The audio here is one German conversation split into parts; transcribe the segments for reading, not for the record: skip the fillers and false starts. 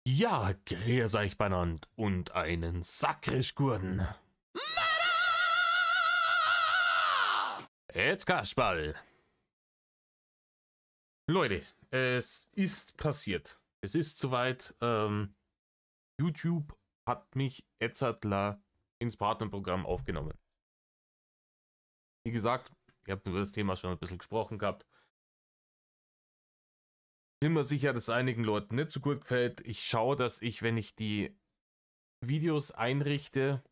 Ja, grüß euch benannt und einen Sakrischgurden. Jetzt Kasperl. Leute, es ist passiert. Es ist soweit. YouTube hat mich Etzertler ins Partnerprogramm aufgenommen. Wie gesagt, ich habe über das Thema schon ein bisschen gesprochen gehabt. Bin mir sicher, dass es einigen Leuten nicht so gut gefällt. Ich schaue, dass ich, wenn ich die Videos einrichte,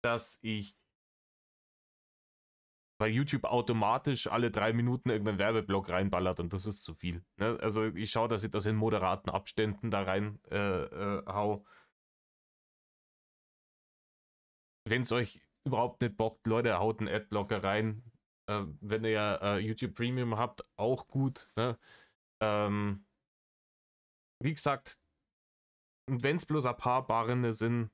dass ich bei YouTube automatisch alle 3 Minuten irgendeinen Werbeblock reinballert und das ist zu viel. Ne? Also ich schaue, dass ich das in moderaten Abständen da rein hau. Wenn es euch überhaupt nicht bockt, Leute, haut einen Adblocker rein. Wenn ihr ja YouTube Premium habt, auch gut. Ne? Wie gesagt, wenn es bloß ein paar Barren sind,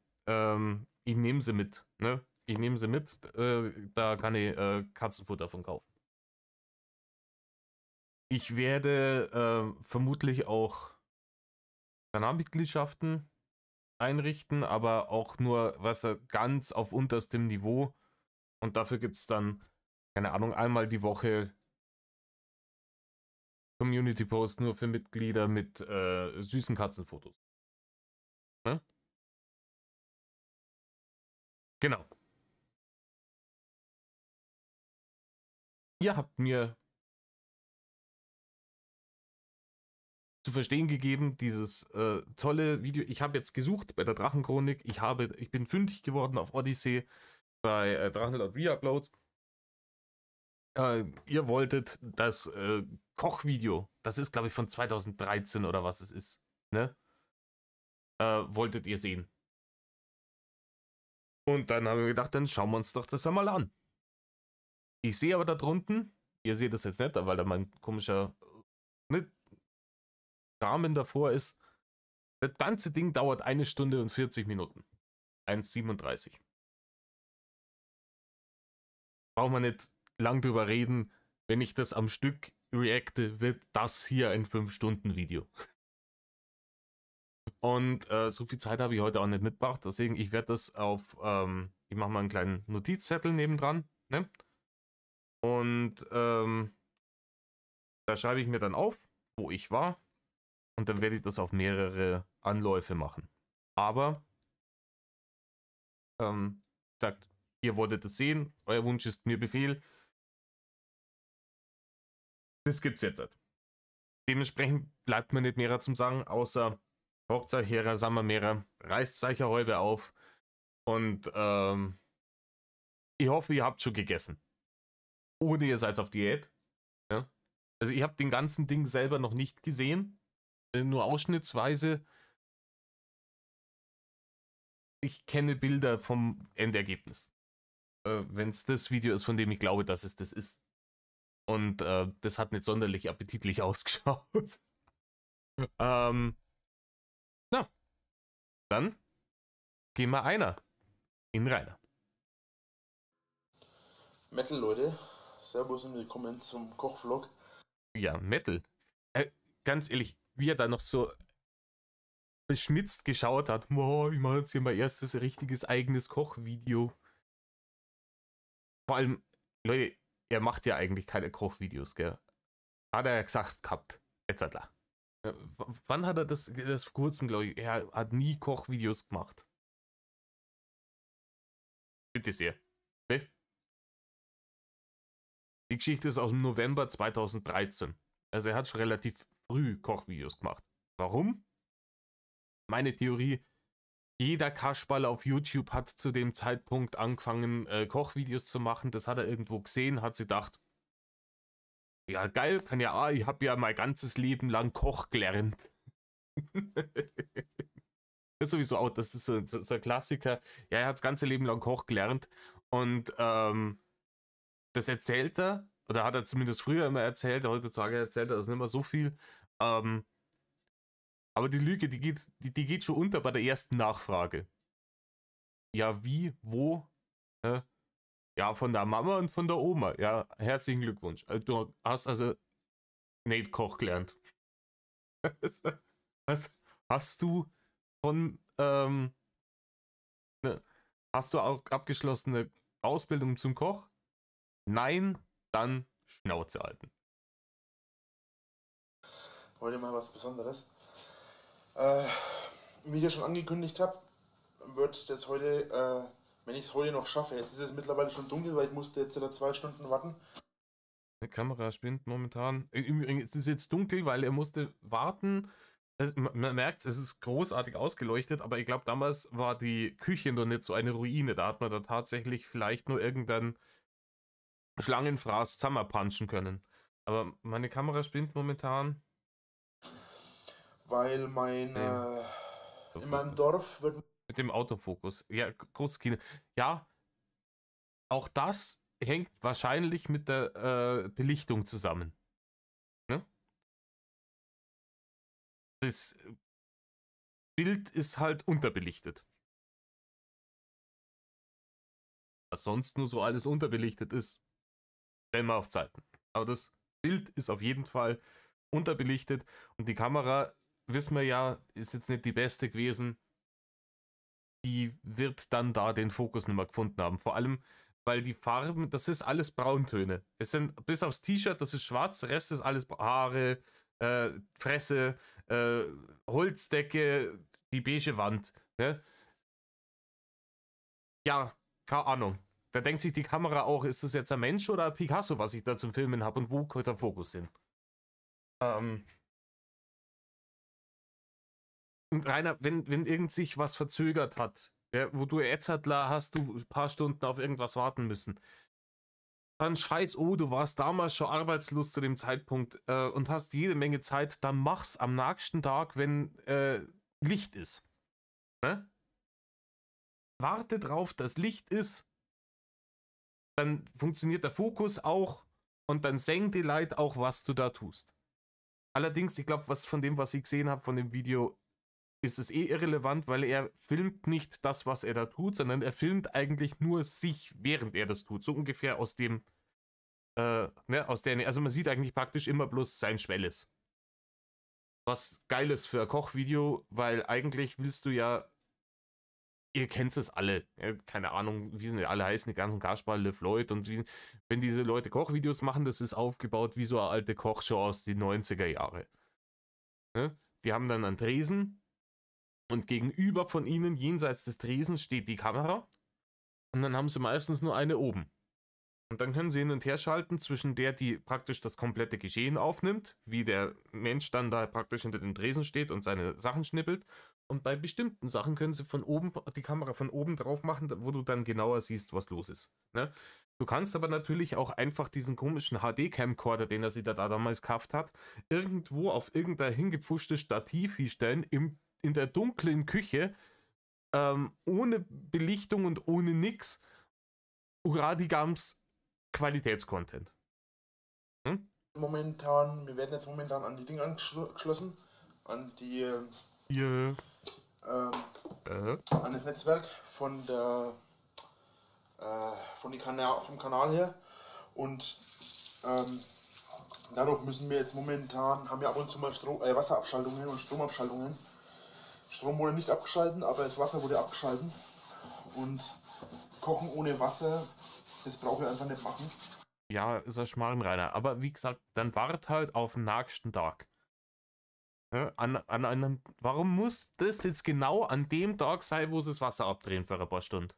ich nehme sie mit. Ne? Ich nehme sie mit, da kann ich Katzenfutter von kaufen. Ich werde vermutlich auch Kanalmitgliedschaften einrichten, aber auch nur was ganz auf unterstem Niveau. Und dafür gibt es dann, keine Ahnung, einmal die Woche Community Post nur für Mitglieder mit süßen Katzenfotos. Ne? Genau. Ihr habt mir zu verstehen gegeben, dieses tolle Video. Ich habe jetzt gesucht bei der Drachenchronik. Ich bin fündig geworden auf Odyssey bei Drachenlord Reupload. Ihr wolltet das Kochvideo, das ist glaube ich von 2013 oder was es ist, ne? Wolltet ihr sehen. Und dann haben wir gedacht, dann schauen wir uns doch das einmal an. Ich sehe aber da drunten, ihr seht das jetzt nicht, weil da mein komischer Rahmen davor ist. Das ganze Ding dauert 1 Stunde und 40 Minuten. 1,37. Braucht man nicht lang drüber reden. Wenn ich das am Stück reacte, wird das hier ein 5-Stunden-Video. Und so viel Zeit habe ich heute auch nicht mitgebracht. Deswegen, ich werde das auf, ich mache mal einen kleinen Notizzettel nebendran. Ne? Und da schreibe ich mir dann auf, wo ich war. Und dann werde ich das auf mehrere Anläufe machen. Aber, sagt, ihr wolltet es sehen, euer Wunsch ist mir Befehl. Das gibt's jetzt nicht. Dementsprechend bleibt mir nicht mehr zum Sagen, außer Hochzeit herer, Sammermehrer, reißt euch eine Häube auf. Und ich hoffe, ihr habt schon gegessen. Oder ihr seid auf Diät. Ja? Also ich habe den ganzen Ding selber noch nicht gesehen. Nur ausschnittsweise. Ich kenne Bilder vom Endergebnis. Wenn es das Video ist, von dem ich glaube, dass es das ist. Und das hat nicht sonderlich appetitlich ausgeschaut. Na, dann gehen wir einer in Rainer. Metal, Leute. Servus und willkommen zum Kochvlog. Ja, Metal. Ganz ehrlich, wie er da noch so beschmitzt geschaut hat. Boah, ich mache jetzt hier mein erstes richtiges eigenes Kochvideo. Vor allem, Leute, er macht ja eigentlich keine Kochvideos, gell? Hat er ja gesagt gehabt. Etc. Wann hat er das vor kurzem, glaube ich, er hat nie Kochvideos gemacht. Bitte sehr. Ne? Die Geschichte ist aus dem November 2013. Also er hat schon relativ früh Kochvideos gemacht. Warum? Meine Theorie, jeder Kasperl auf YouTube hat zu dem Zeitpunkt angefangen, Kochvideos zu machen. Das hat er irgendwo gesehen, hat sie gedacht, ja geil, kann ja, ich habe ja mein ganzes Leben lang Koch gelernt. Das ist sowieso auch, das ist so ein Klassiker. Ja, er hat das ganze Leben lang Koch gelernt und das erzählt er, oder hat er zumindest früher immer erzählt, heutzutage erzählt er das nicht mehr so viel. Aber die Lüge, die geht schon unter bei der ersten Nachfrage. Ja, wie, wo? Ja, von der Mama und von der Oma. Ja, herzlichen Glückwunsch. Du hast also nicht Koch gelernt. Hast du von, ne, hast du auch abgeschlossene Ausbildung zum Koch? Nein, dann Schnauze halten. Heute mal was Besonderes. Äh, Wie ich ja schon angekündigt habe, wird das heute, wenn ich es heute noch schaffe, jetzt ist es mittlerweile schon dunkel, weil ich musste jetzt wieder 2 Stunden warten. Die Kamera spinnt momentan. Übrigens ist es jetzt dunkel, weil er musste warten. Man merkt, es ist großartig ausgeleuchtet, aber ich glaube, damals war die Küche noch nicht so eine Ruine. Da hat man da tatsächlich vielleicht nur irgendeinen Schlangenfraß zusammenpunchen können. Aber meine Kamera spinnt momentan. Weil in meinem Dorf wird. Mit dem Autofokus. Ja, großes Kino. Ja, auch das hängt wahrscheinlich mit der Belichtung zusammen. Ne? Das Bild ist halt unterbelichtet. Was sonst nur so alles unterbelichtet ist, stellen wir auf Zeiten. Aber das Bild ist auf jeden Fall unterbelichtet und die Kamera, wissen wir ja, ist jetzt nicht die beste gewesen. Die wird dann da den Fokus nicht mehr gefunden haben. Vor allem, weil die Farben, das ist alles Brauntöne. Es sind bis aufs T-Shirt, das ist schwarz, der Rest ist alles Haare, Fresse, Holzdecke, die beige Wand. Ne? Ja, keine Ahnung. Da denkt sich die Kamera auch, ist das jetzt ein Mensch oder ein Picasso, was ich da zum Filmen habe und wo könnte der Fokus hin? Und Rainer, wenn irgend sich was verzögert hat, ja, wo du jetzt hast du ein paar Stunden auf irgendwas warten müssen, dann scheiß, oh, du warst damals schon arbeitslos zu dem Zeitpunkt und hast jede Menge Zeit, dann mach's am nächsten Tag, wenn Licht ist. Ne? Warte drauf, dass Licht ist, dann funktioniert der Fokus auch und dann senkt die Leute auch, was du da tust. Allerdings, ich glaube, was von dem, was ich gesehen habe, von dem Video, ist es irrelevant, weil er filmt nicht das, was er da tut, sondern er filmt eigentlich nur sich, während er das tut. So ungefähr aus dem, also man sieht eigentlich praktisch immer bloß sein Schwelles. Was geil ist für ein Kochvideo, weil eigentlich willst du ja, ihr kennt es alle, ja, keine Ahnung, wie sie alle heißen, die ganzen Kasperl, Le Floyd und wenn diese Leute Kochvideos machen, das ist aufgebaut wie so eine alte Kochshow aus den 90er Jahre. Ne? Die haben dann einen Tresen und gegenüber von ihnen, jenseits des Tresens, steht die Kamera und dann haben sie meistens nur eine oben. Und dann können sie hin und her schalten zwischen der, die praktisch das komplette Geschehen aufnimmt, wie der Mensch dann da praktisch hinter dem Tresen steht und seine Sachen schnippelt. Und bei bestimmten Sachen können sie von oben die Kamera von oben drauf machen, wo du dann genauer siehst, was los ist. Ne? Du kannst aber natürlich auch einfach diesen komischen HD-Camcorder, den er sich da damals gekauft hat, irgendwo auf irgendein hingepfuschtes Stativ hinstellen, in der dunklen Küche, ohne Belichtung und ohne nix. Uradigams Qualitätscontent. Wir werden jetzt momentan an die Dinge angeschlossen, an die, an das Netzwerk vom Kanal her und dadurch müssen wir jetzt momentan, haben wir ab und zu mal Wasserabschaltungen und Stromabschaltungen. Strom wurde nicht abgeschalten, aber das Wasser wurde abgeschalten und Kochen ohne Wasser, das brauche ich einfach nicht machen. Ja, ist ein Schmarrenreiner. Aber wie gesagt, dann wart halt auf den nächsten Tag. Ja, warum muss das jetzt genau an dem Tag sein, wo sie das Wasser abdrehen für ein paar Stunden?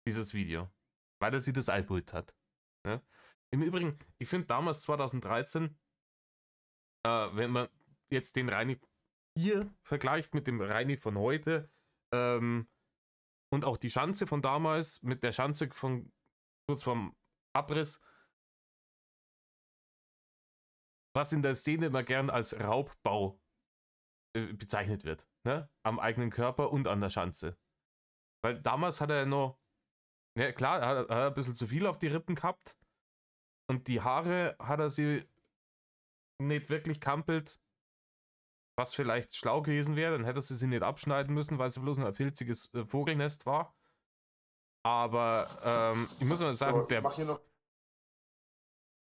Dieses Video. Weil er sich das eingeholt hat. Ja? Im Übrigen, ich finde damals 2013, wenn man jetzt den Reini hier vergleicht mit dem Reini von heute, und auch die Schanze von damals mit der Schanze von kurz vorm Abriss, was in der Szene immer gern als Raubbau bezeichnet wird. Ne? Am eigenen Körper und an der Schanze. Weil damals hat er noch, ja klar, hat er ein bisschen zu viel auf die Rippen gehabt und die Haare hat er sie nicht wirklich kampelt, was vielleicht schlau gewesen wäre, dann hätte er sie nicht abschneiden müssen, weil es bloß ein filziges Vogelnest war. Aber ich muss mal sagen, so, mach hier noch.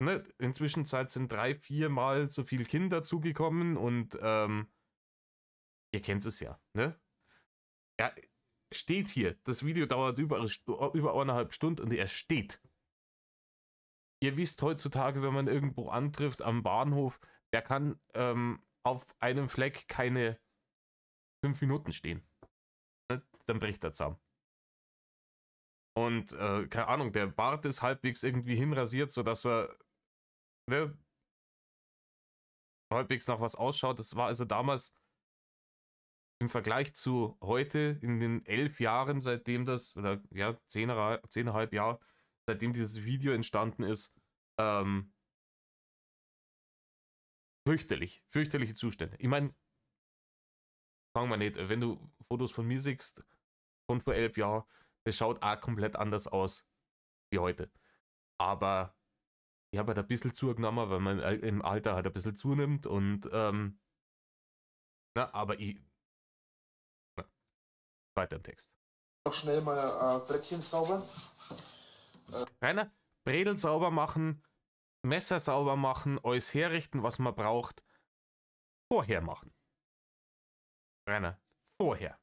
Ne, inzwischen sind 3-4 Mal so viele Kinder zugekommen und Ihr kennt es ja, ne? Er steht hier. Das Video dauert über 1,5 Stunden und er steht. Ihr wisst heutzutage, wenn man irgendwo antrifft am Bahnhof, der kann auf einem Fleck keine 5 Minuten stehen. Ne? Dann bricht er zusammen. Und keine Ahnung, der Bart ist halbwegs irgendwie hinrasiert, sodass wir ne, halbwegs nach was ausschaut. Das war also damals im Vergleich zu heute in den 11 Jahren, seitdem das, oder ja, 10,5 Jahre, seitdem dieses Video entstanden ist, fürchterliche Zustände. Ich meine, sagen wir nicht, wenn du Fotos von mir siehst, von vor 11 Jahren, das schaut auch komplett anders aus wie heute. Aber ich habe halt ein bisschen zugenommen, weil man im Alter halt ein bisschen zunimmt und na, aber ich weiter im Text. Noch schnell mal Brettchen sauber. Rainer, Bredel sauber machen, Messer sauber machen, alles herrichten, was man braucht, vorher machen. Rainer, vorher.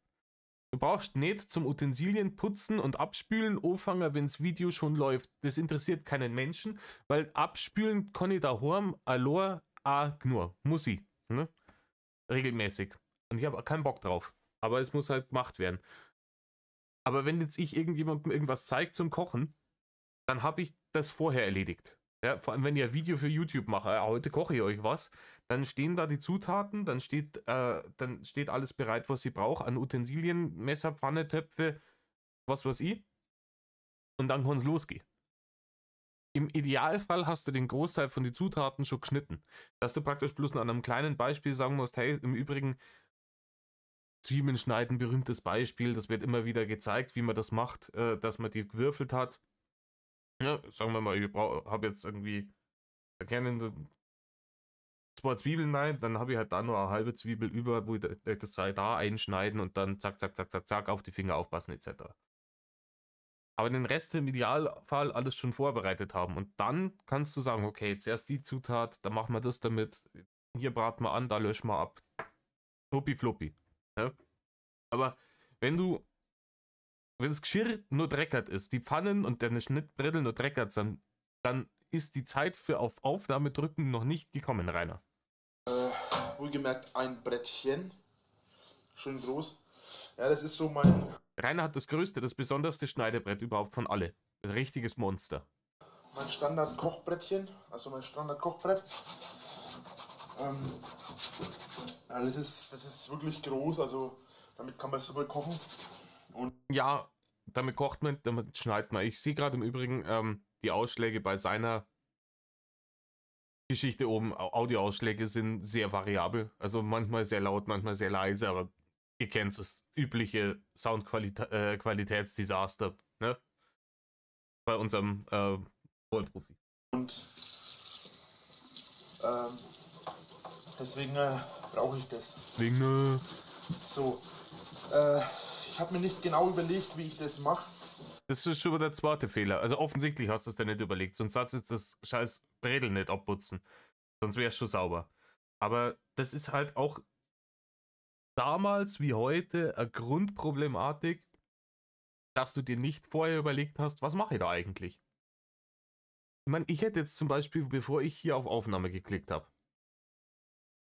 Du brauchst nicht zum Utensilien putzen und abspülen anfangen, wenn das Video schon läuft. Das interessiert keinen Menschen, weil abspülen kann ich daheim allein auch nur. Muss ich. Ne? Regelmäßig. Und ich habe keinen Bock drauf. Aber es muss halt gemacht werden. Aber wenn jetzt ich irgendjemandem irgendwas zeige zum Kochen, dann habe ich das vorher erledigt. Ja, vor allem, wenn ich ein Video für YouTube mache, heute koche ich euch was, dann stehen da die Zutaten, dann steht alles bereit, was ihr braucht, an Utensilien, Messer, Pfanne, Töpfe, was weiß ich. Und dann kann es losgehen. Im Idealfall hast du den Großteil von den Zutaten schon geschnitten. Dass du praktisch bloß noch an einem kleinen Beispiel sagen musst, hey, im Übrigen, Zwiebeln schneiden, berühmtes Beispiel, das wird immer wieder gezeigt, wie man das macht, dass man die gewürfelt hat. Ja, sagen wir mal, ich habe jetzt irgendwie erkennen 2 Zwiebeln rein, dann habe ich halt da nur eine halbe Zwiebel über, wo ich das sei da einschneiden und dann zack, zack, zack, zack, zack, auf die Finger aufpassen etc. Aber den Rest im Idealfall alles schon vorbereitet haben und dann kannst du sagen, okay, zuerst die Zutat, dann machen wir das damit, hier braten wir an, da löschen wir ab. Fluppi fluppi. Ja? Aber wenn das Geschirr nur dreckert ist, die Pfannen und deine Schnittbrettel nur dreckert sind, dann ist die Zeit für auf Aufnahme drücken noch nicht gekommen, Rainer. Wohlgemerkt ein Brettchen. Schön groß. Ja, das ist so mein... Rainer hat das größte, das besonderste Schneidebrett überhaupt von alle. Ein richtiges Monster. Mein Standard-Kochbrettchen, also mein Standard-Kochbrett. Ja, das ist wirklich groß, also damit kann man super kochen. Und ja, damit kocht man, damit schneidet man. Ich sehe gerade im Übrigen die Ausschläge bei seiner Geschichte oben. Audioausschläge sind sehr variabel. Also manchmal sehr laut, manchmal sehr leise, aber ihr kennt es, übliche Soundqualitätsdesaster, ne? Bei unserem Vollprofi. Und deswegen brauche ich das. Deswegen, So, ich habe mir nicht genau überlegt, wie ich das mache. das ist schon der zweite Fehler. Also offensichtlich hast du es dir nicht überlegt, sonst sollst du jetzt das scheiß Bredel nicht abputzen. Sonst wäre es schon sauber. Aber das ist halt auch damals wie heute eine Grundproblematik, dass du dir nicht vorher überlegt hast, was mache ich da eigentlich? Ich meine, ich hätte jetzt zum Beispiel, bevor ich hier auf Aufnahme geklickt habe,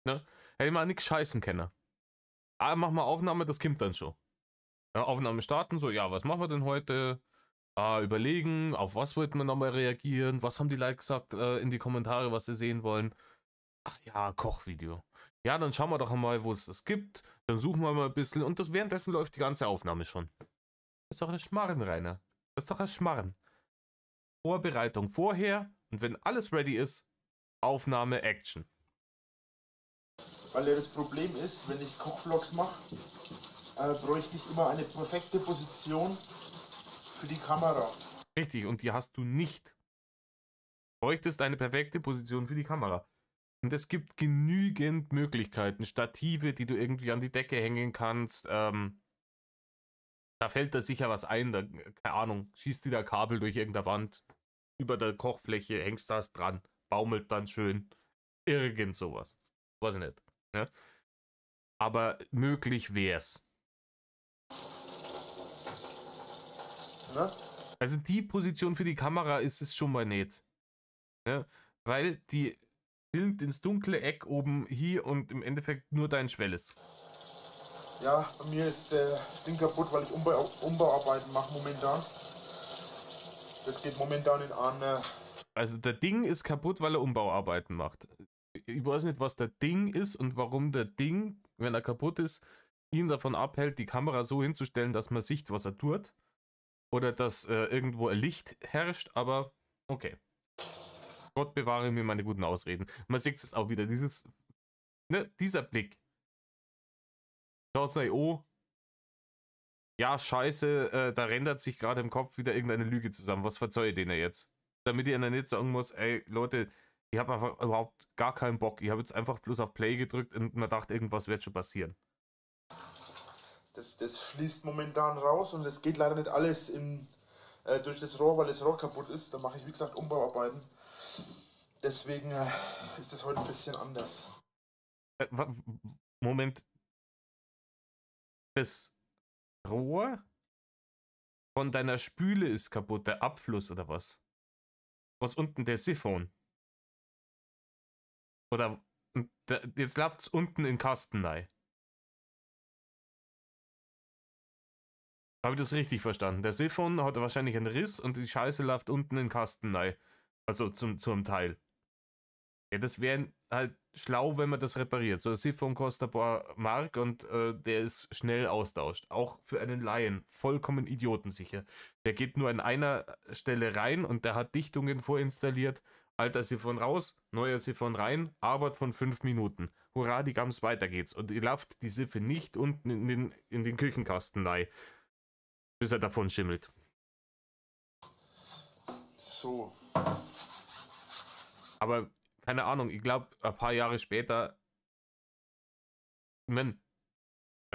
ne, hätte ich mal nichts scheißen können. Ah, mach mal Aufnahme, das kommt dann schon. Ja, Aufnahme starten, so, ja, was machen wir denn heute? Überlegen, auf was wollten wir nochmal reagieren? Was haben die Leute gesagt in die Kommentare, was sie sehen wollen? Ach ja, Kochvideo. Ja, dann schauen wir doch mal, wo es das gibt. Dann suchen wir mal ein bisschen und währenddessen läuft die ganze Aufnahme schon. Das ist doch ein Schmarren, Rainer. Das ist doch ein Schmarren. Vorbereitung vorher und wenn alles ready ist, Aufnahme, Action. Weil ja das Problem ist, wenn ich Kochvlogs mache, bräuchte ich immer eine perfekte Position für die Kamera. Richtig, und die hast du nicht. Du bräuchtest eine perfekte Position für die Kamera. Und es gibt genügend Möglichkeiten, Stative, die du irgendwie an die Decke hängen kannst. Da fällt da sicher was ein, da, keine Ahnung, schießt dir da Kabel durch irgendeine Wand, über der Kochfläche, hängst das dran, baumelt dann schön. Irgend sowas. Weiß ich nicht. Ne? Aber möglich wär's. Ne? Also die Position für die Kamera ist es schon mal nicht. Ja? Weil die filmt ins dunkle Eck oben hier und im Endeffekt nur dein Schwelles. Ja, bei mir ist das Ding kaputt, weil ich Umbauarbeiten mache momentan. Das geht momentan in eine. Also der Ding ist kaputt, weil er Umbauarbeiten macht. Ich weiß nicht, was der Ding ist und warum der Ding, wenn er kaputt ist, ihn davon abhält, die Kamera so hinzustellen, dass man sieht, was er tut. Oder dass irgendwo ein Licht herrscht, aber okay. Gott bewahre mir meine guten Ausreden. Man sieht es auch wieder, dieser Blick. Schaut euch an. Ja, scheiße, da rendert sich gerade im Kopf wieder irgendeine Lüge zusammen. Was verzeihe ich denen jetzt? Damit ich ihnen nicht sagen muss, ey, Leute, ich habe einfach überhaupt gar keinen Bock. Ich habe jetzt einfach bloß auf Play gedrückt und man dachte, irgendwas wird schon passieren. Das fließt momentan raus und es geht leider nicht alles durch das Rohr, weil das Rohr kaputt ist. Da mache ich, wie gesagt, Umbauarbeiten. Deswegen ist das heute ein bisschen anders. Moment. Das Rohr von deiner Spüle ist kaputt, der Abfluss oder was? Was unten der Siphon? Oder jetzt läuft's unten in den Kasten rein. Habe ich das richtig verstanden? Der Siphon hat wahrscheinlich einen Riss und die Scheiße läuft unten in den Kasten rein. Also zum Teil. Ja, das wäre halt schlau, wenn man das repariert. So ein Siphon kostet ein paar Mark und der ist schnell austauscht. Auch für einen Laien. Vollkommen idiotensicher. Der geht nur an einer Stelle rein und der hat Dichtungen vorinstalliert. Alter Siphon raus, neuer Siphon rein, Arbeit von 5 Minuten. Hurra, die Gams, weiter geht's. Und ihr lauft die Siffe nicht unten in den Küchenkasten rein, bis er davon schimmelt. So. Aber keine Ahnung, ich glaube, ein paar Jahre später, ich mein,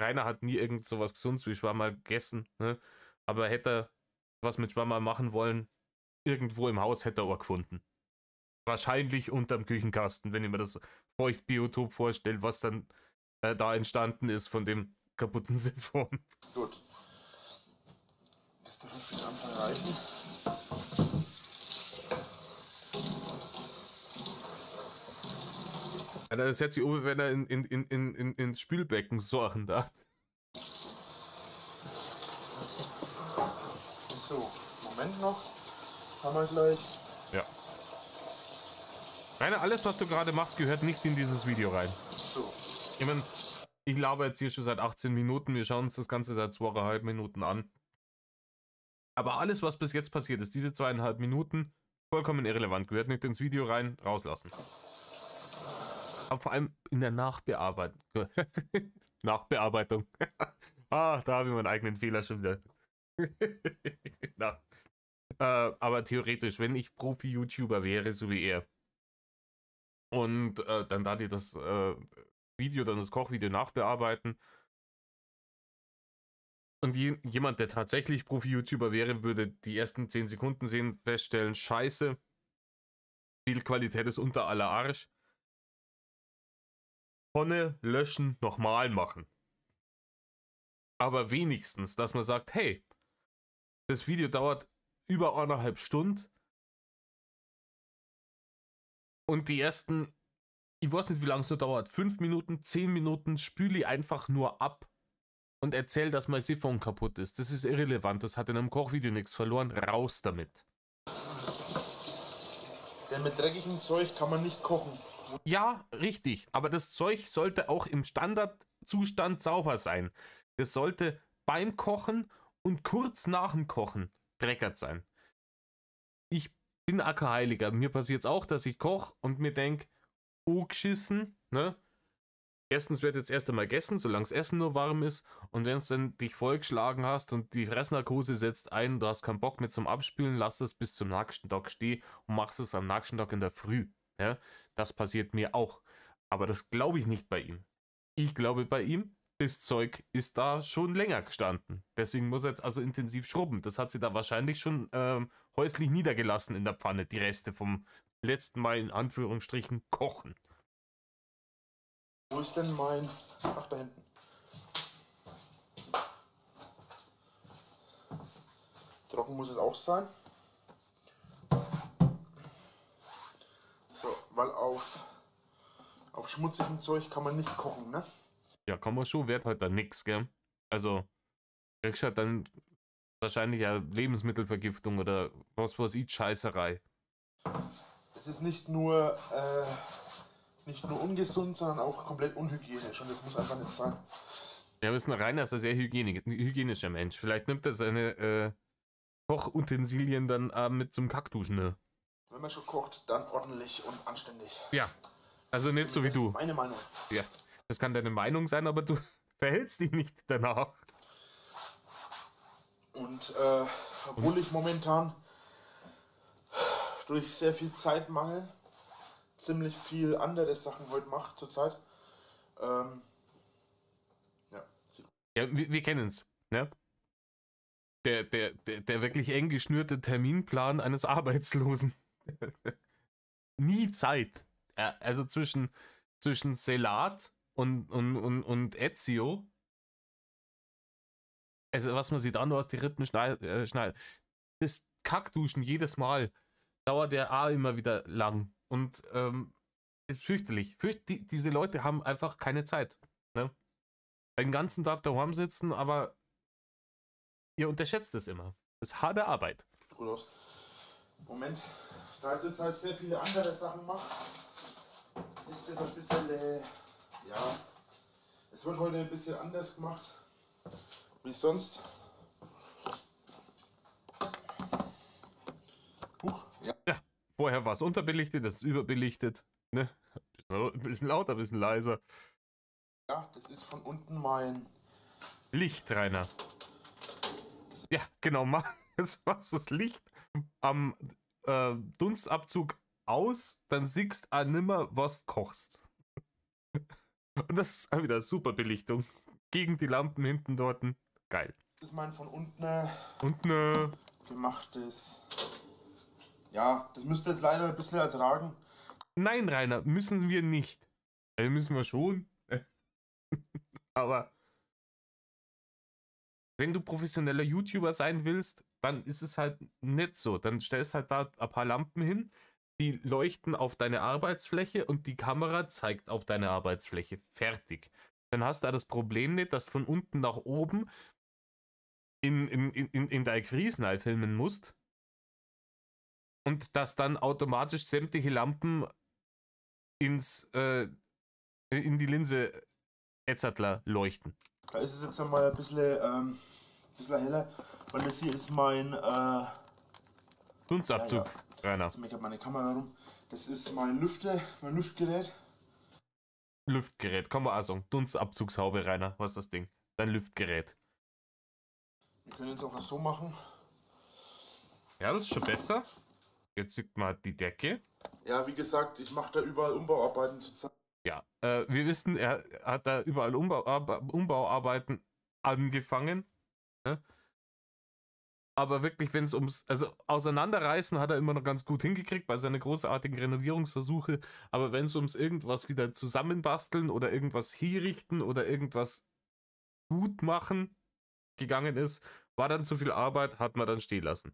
Rainer hat nie irgend sowas Gesundes wie Schwammerl gegessen, ne? Aber hätte er was mit Schwammerl machen wollen, irgendwo im Haus hätte er auch gefunden. Wahrscheinlich unterm Küchenkasten, wenn ich mir das Feuchtbiotop vorstelle, was dann da entstanden ist von dem kaputten Siphon. Gut. Das darf ich bis Anfang reichen. Alter, das hätte sich oben, wenn er ins Spülbecken sorgen darf. So, Moment noch. Haben wir gleich. Ja. Rainer, alles, was du gerade machst, gehört nicht in dieses Video rein. So. Ich meine, ich laber jetzt hier schon seit 18 Minuten. Wir schauen uns das Ganze seit 2,5 Minuten an. Aber alles, was bis jetzt passiert ist, diese 2,5 Minuten, vollkommen irrelevant. Gehört nicht ins Video rein, rauslassen. Aber vor allem in der Nachbearbeitung. Nachbearbeitung. Da habe ich meinen eigenen Fehler schon wieder. Aber theoretisch, wenn ich Profi-YouTuber wäre, so wie er, und dann da die das Video, dann das Kochvideo nachbearbeiten, und jemand, der tatsächlich Profi-YouTuber wäre, würde die ersten 10 Sekunden sehen, feststellen, scheiße, Bildqualität ist unter aller Arsch. Tonne, löschen, nochmal machen. Aber wenigstens, dass man sagt, hey, das Video dauert über 1,5 Stunden und die ersten, ich weiß nicht, wie lange es so dauert, 5 Minuten, 10 Minuten, spüle ich einfach nur ab und erzähl, dass mein Siphon kaputt ist. Das ist irrelevant, das hat in einem Kochvideo nichts verloren, raus damit. Denn mit dreckigem Zeug kann man nicht kochen. Ja, richtig, aber das Zeug sollte auch im Standardzustand sauber sein. Es sollte beim Kochen und kurz nach dem Kochen dreckert sein. Ich bin Ackerheiliger. Mir passiert es auch, dass ich koche und mir denke, oh, geschissen, ne? Erstens wird jetzt erst einmal gegessen, solange das Essen nur warm ist. Und wenn es dann dich vollgeschlagen hast und die Fressnarkose setzt ein, du hast keinen Bock mehr zum Abspülen, lass es bis zum nächsten Tag stehen und machst es am nächsten Tag in der Früh. Ja? Das passiert mir auch. Aber das glaube ich nicht bei ihm. Ich glaube bei ihm, das Zeug ist da schon länger gestanden. Deswegen muss er jetzt also intensiv schrubben. Das hat sie da wahrscheinlich schon häuslich niedergelassen in der Pfanne. Die Reste vom letzten Mal in Anführungsstrichen kochen. Wo ist denn mein... Ach, da hinten. Trocken muss es auch sein. So, weil auf schmutzigem Zeug kann man nicht kochen, ne? Ja, kann man schon, wird halt dann nix, gell? Also, kriegst halt dann wahrscheinlich ja Lebensmittelvergiftung oder was weiß ich, Scheißerei. Es ist nicht nur ungesund, sondern auch komplett unhygienisch und das muss einfach nicht sein. Ja, wir wissen, Rainer ist ein sehr hygienischer Mensch. Vielleicht nimmt er seine Kochutensilien dann mit zum Kackduschen, ne? Wenn man schon kocht, dann ordentlich und anständig. Ja, also nicht so wie du. Meine Meinung. Ja, das kann deine Meinung sein, aber du verhältst dich nicht danach. Und obwohl ich momentan durch sehr viel Zeitmangel ziemlich viel andere Sachen heute mache zurzeit. Ja. Ja, wir kennen es, ne? Der wirklich eng geschnürte Terminplan eines Arbeitslosen. Nie Zeit. Ja, also zwischen Selat und Ezio. Also was man sich da nur aus den Rippen schneidet. Das Kackduschen jedes Mal dauert ja auch immer wieder lang. Und ist fürchterlich. Diese Leute haben einfach keine Zeit. Ne? Den ganzen Tag daheim sitzen, aber ihr unterschätzt es immer. Das ist harte Arbeit. Gut aus. Moment, da ich zurzeit sehr viele andere Sachen mache, ist das ein bisschen, ja, es wird heute ein bisschen anders gemacht, wie sonst. Ja. Ja, vorher war es unterbelichtet, das ist überbelichtet. Ne? Ein bisschen lauter, ein bisschen leiser. Ja, das ist von unten mein Licht, Rainer. Ja, genau, mach jetzt machst du das Licht am Dunstabzug aus, dann siehst du nimmer, was du kochst. Und das ist auch wieder super Belichtung. Gegen die Lampen hinten dort. Geil. Das ist mein von unten gemachtes. Ja, das müsst ihr jetzt leider ein bisschen ertragen. Nein, Rainer, müssen wir nicht. Also müssen wir schon. Aber wenn du professioneller YouTuber sein willst, dann ist es halt nicht so. Dann stellst halt da ein paar Lampen hin, die leuchten auf deine Arbeitsfläche und die Kamera zeigt auf deine Arbeitsfläche. Fertig. Dann hast du da das Problem nicht, dass du von unten nach oben in deine Krisen filmen musst und dass dann automatisch sämtliche Lampen in die Linse Etzertler leuchten. Da ist es jetzt einmal ein bisschen heller, weil das hier ist mein Dunstabzug, Rainer. Jetzt meckert meine Kamera rum. Das ist mein Lüftgerät. Lüftgerät, kann man auch sagen. Dunstabzugshaube, Rainer, was ist das Ding? Dein Lüftgerät. Wir können jetzt auch was so machen. Ja, das ist schon besser. Jetzt sieht man die Decke. Ja, wie gesagt, ich mache da überall Umbauarbeiten zurzeit. Ja, wir wissen, er hat da überall Umbauarbeiten angefangen. Ne? Aber wirklich, wenn es also Auseinanderreißen hat er immer noch ganz gut hingekriegt bei seinen großartigen Renovierungsversuche. Aber wenn es ums irgendwas wieder zusammenbasteln oder irgendwas herrichten oder irgendwas gut machen gegangen ist, war dann zu viel Arbeit, hat man dann stehen lassen.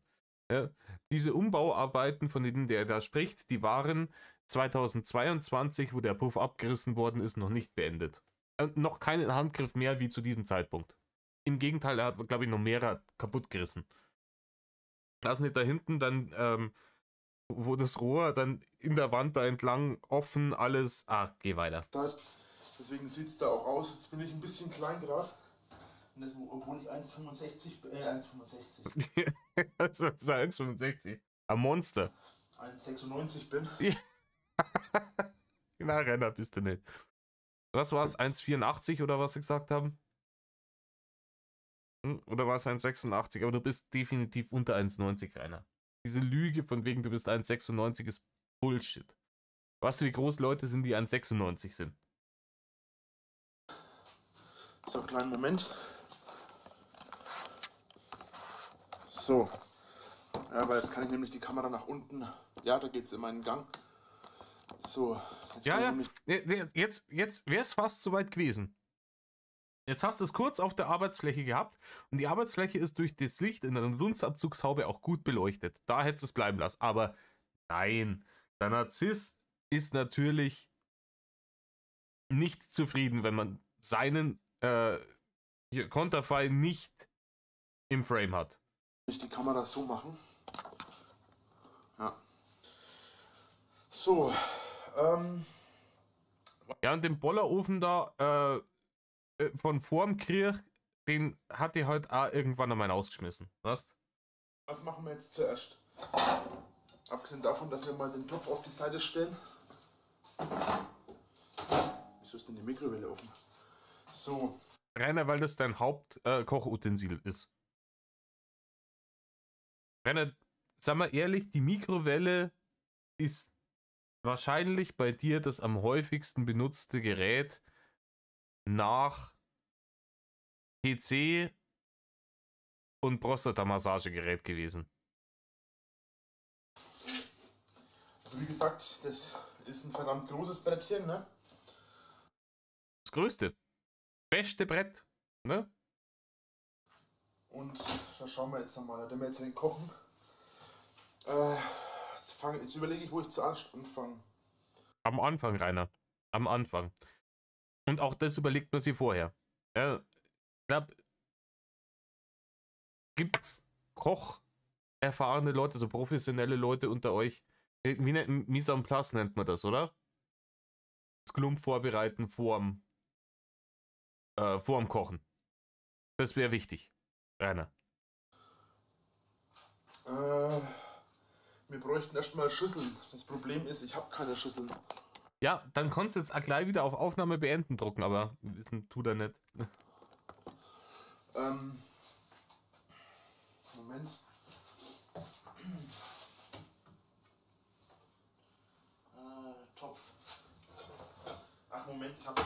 Ja, diese Umbauarbeiten, von denen der da spricht, die waren 2022, wo der Puff abgerissen worden ist, noch nicht beendet. Noch keinen Handgriff mehr wie zu diesem Zeitpunkt. Im Gegenteil, er hat, glaube ich, noch mehrere kaputt gerissen. Das nicht da hinten dann, wo das Rohr dann in der Wand da entlang offen alles. Geh weiter. Deswegen sieht es da auch aus. Jetzt bin ich ein bisschen klein gerade. Obwohl ich 1,65 bin. 1,65. Das ist 1,65. Ein Monster. 1,96 bin. Na, Renner bist du nicht. Was war es? 1,84 oder was sie gesagt haben? Oder war es 1,86? Aber du bist definitiv unter 1,90, Rainer. Diese Lüge von wegen, du bist 1,96 ist Bullshit. Weißt du, wie groß Leute sind, die 1,96 sind? So, kleinen Moment. So. Ja, aber jetzt kann ich nämlich die Kamera nach unten. Ja, da geht es in meinen Gang. So, Ja. Jetzt wäre es fast soweit gewesen. Jetzt hast du es kurz auf der Arbeitsfläche gehabt und die Arbeitsfläche ist durch das Licht in einer Dunstabzugshaube auch gut beleuchtet. Da hättest du es bleiben lassen. Aber nein, der Narzisst ist natürlich nicht zufrieden, wenn man seinen Konterfei nicht im Frame hat. Ich die Kamera so machen. Ja. So, Ja, und den Bollerofen da von vorm Krieg, den hat die halt auch irgendwann einmal rausgeschmissen. Was? was machen wir jetzt zuerst? Abgesehen davon, dass wir mal den Topf auf die Seite stellen. Wieso ist denn die Mikrowelle offen? So. Rainer, weil das dein Hauptkochutensil ist. Rainer, sag mal ehrlich, die Mikrowelle ist wahrscheinlich bei dir das am häufigsten benutzte Gerät nach PC und Prostata-Massagegerät gewesen. Also wie gesagt, das ist ein verdammt großes Brettchen, ne? Das größte. Beste Brett, ne? Und da schauen wir jetzt einmal, wenn wir jetzt den kochen. Jetzt überlege ich, wo ich zuerst anfange. Am Anfang, Rainer. Am Anfang. Und auch das überlegt man sich vorher. Ich glaube, gibt's kocherfahrene Leute, so professionelle Leute unter euch? Wie nennt Mise en place nennt man das, oder? Das Klump vorbereiten vorm Kochen. Das wäre wichtig, Rainer. Wir bräuchten erstmal Schüsseln. Das Problem ist, ich habe keine Schüsseln. Ja, dann kannst du jetzt auch gleich wieder auf Aufnahme beenden drucken, aber wissen tut er nicht. Moment. Topf. Ach Moment, ich habe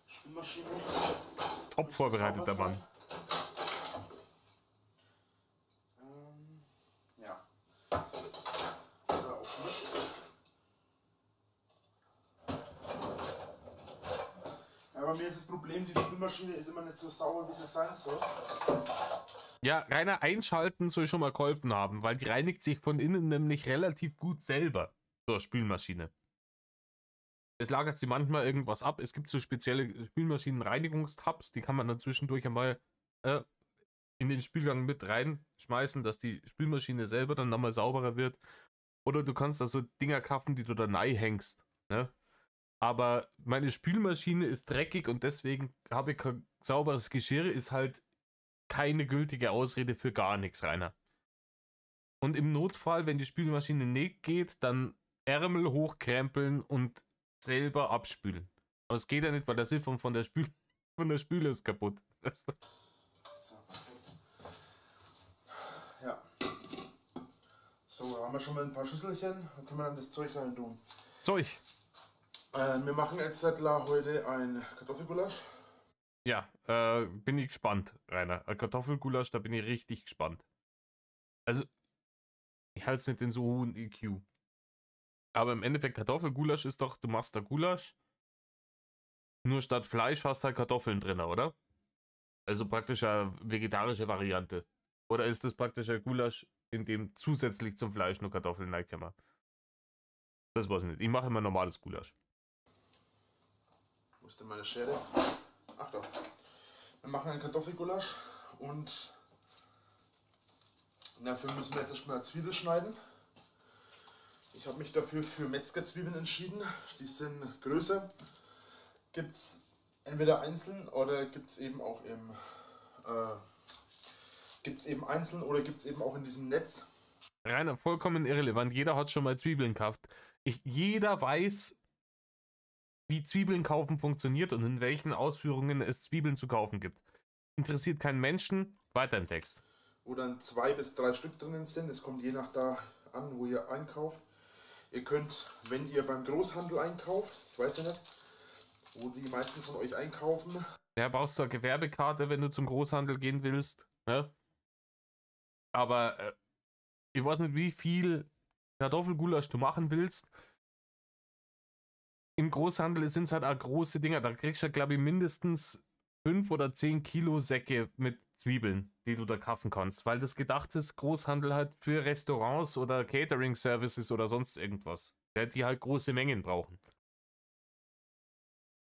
Spülmaschine. Top vorbereiteter Mann. Ja. Oder auch nicht. Ja, bei mir ist das Problem, die Spülmaschine ist immer nicht so sauber, wie sie sein soll. Ja, Rainer, einschalten soll schon mal geholfen haben, weil die reinigt sich von innen nämlich relativ gut selber. So, Spülmaschine. Es lagert sie manchmal irgendwas ab. Es gibt so spezielle Spülmaschinenreinigungstabs, die kann man dann zwischendurch einmal in den Spülgang mit reinschmeißen, dass die Spülmaschine selber dann nochmal sauberer wird. Oder du kannst da so Dinger kaufen, die du da hängst. Ne? Aber meine Spülmaschine ist dreckig und deswegen habe ich kein sauberes Geschirr, ist halt keine gültige Ausrede für gar nichts, Rainer. Und im Notfall, wenn die Spülmaschine nicht geht, dann Ärmel hochkrempeln und selber abspülen. Aber es geht ja nicht, weil der Siphon von der Spüle ist kaputt. So, perfekt. Ja. So, haben wir schon mal ein paar Schüsselchen. Dann können wir dann das Zeug rein tun. Zeug. Wir machen jetzt heute ein Kartoffelgulasch. Ja, bin ich gespannt, Rainer. Ein Kartoffelgulasch, da bin ich richtig gespannt. Also, ich halte es nicht in so hohen EQ. Aber im Endeffekt, Kartoffelgulasch ist doch, du machst da Gulasch, nur statt Fleisch hast du halt Kartoffeln drin, oder? Also praktisch eine vegetarische Variante. Oder ist das praktisch ein Gulasch, in dem zusätzlich zum Fleisch nur Kartoffeln reinkommen? Das weiß ich nicht. Ich mache immer normales Gulasch. Wo ist denn meine Schere? Ach doch. Wir machen einen Kartoffelgulasch und dafür müssen wir jetzt erstmal Zwiebel schneiden. Ich habe mich dafür für Metzgerzwiebeln entschieden. Die sind größer. Gibt es entweder einzeln oder gibt es eben auch einzeln oder gibt es eben auch in diesem Netz. Rainer, vollkommen irrelevant. Jeder hat schon mal Zwiebeln gekauft. Jeder weiß, wie Zwiebeln kaufen funktioniert und in welchen Ausführungen es Zwiebeln zu kaufen gibt. Interessiert keinen Menschen. Weiter im Text. Wo dann 2 bis 3 Stück drinnen sind. Es kommt je nach da an, wo ihr einkauft. Ihr könnt, wenn ihr beim Großhandel einkauft, ich weiß ja nicht, wo die meisten von euch einkaufen. Ja, brauchst du eine Gewerbekarte, wenn du zum Großhandel gehen willst. Ne? Aber ich weiß nicht, wie viel Kartoffelgulasch du machen willst. im Großhandel sind es halt auch große Dinger. Da kriegst du, glaube ich, mindestens 5 oder 10 Kilo Säcke mit Zwiebeln, die du da kaufen kannst. Weil das gedacht ist, Großhandel halt für Restaurants oder Catering-Services oder sonst irgendwas. Die halt große Mengen brauchen.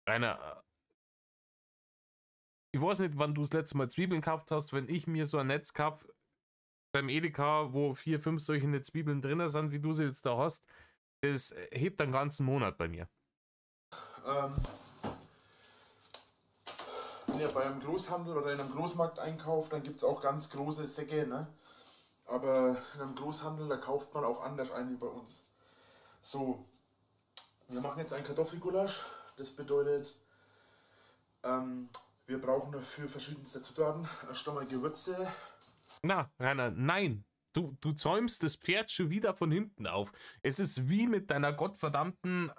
Rainer, ich weiß nicht, wann du das letzte Mal Zwiebeln gehabt hast. Wenn ich mir so ein Netz kaufe beim Edeka, wo 4, 5 solche Zwiebeln drin sind, wie du sie jetzt da hast, das hebt einen ganzen Monat bei mir. Wenn ihr bei einem Großhandel oder in einem Großmarkt einkauft, dann gibt es auch ganz große Säcke, ne? Aber in einem Großhandel, da kauft man auch anders ein wie bei uns. So, wir machen jetzt ein Kartoffelgulasch. Das bedeutet, wir brauchen dafür verschiedenste Zutaten. Erst einmal Gewürze. Na, Rainer, nein. Du zäumst das Pferd schon wieder von hinten auf. Es ist wie mit deiner gottverdammten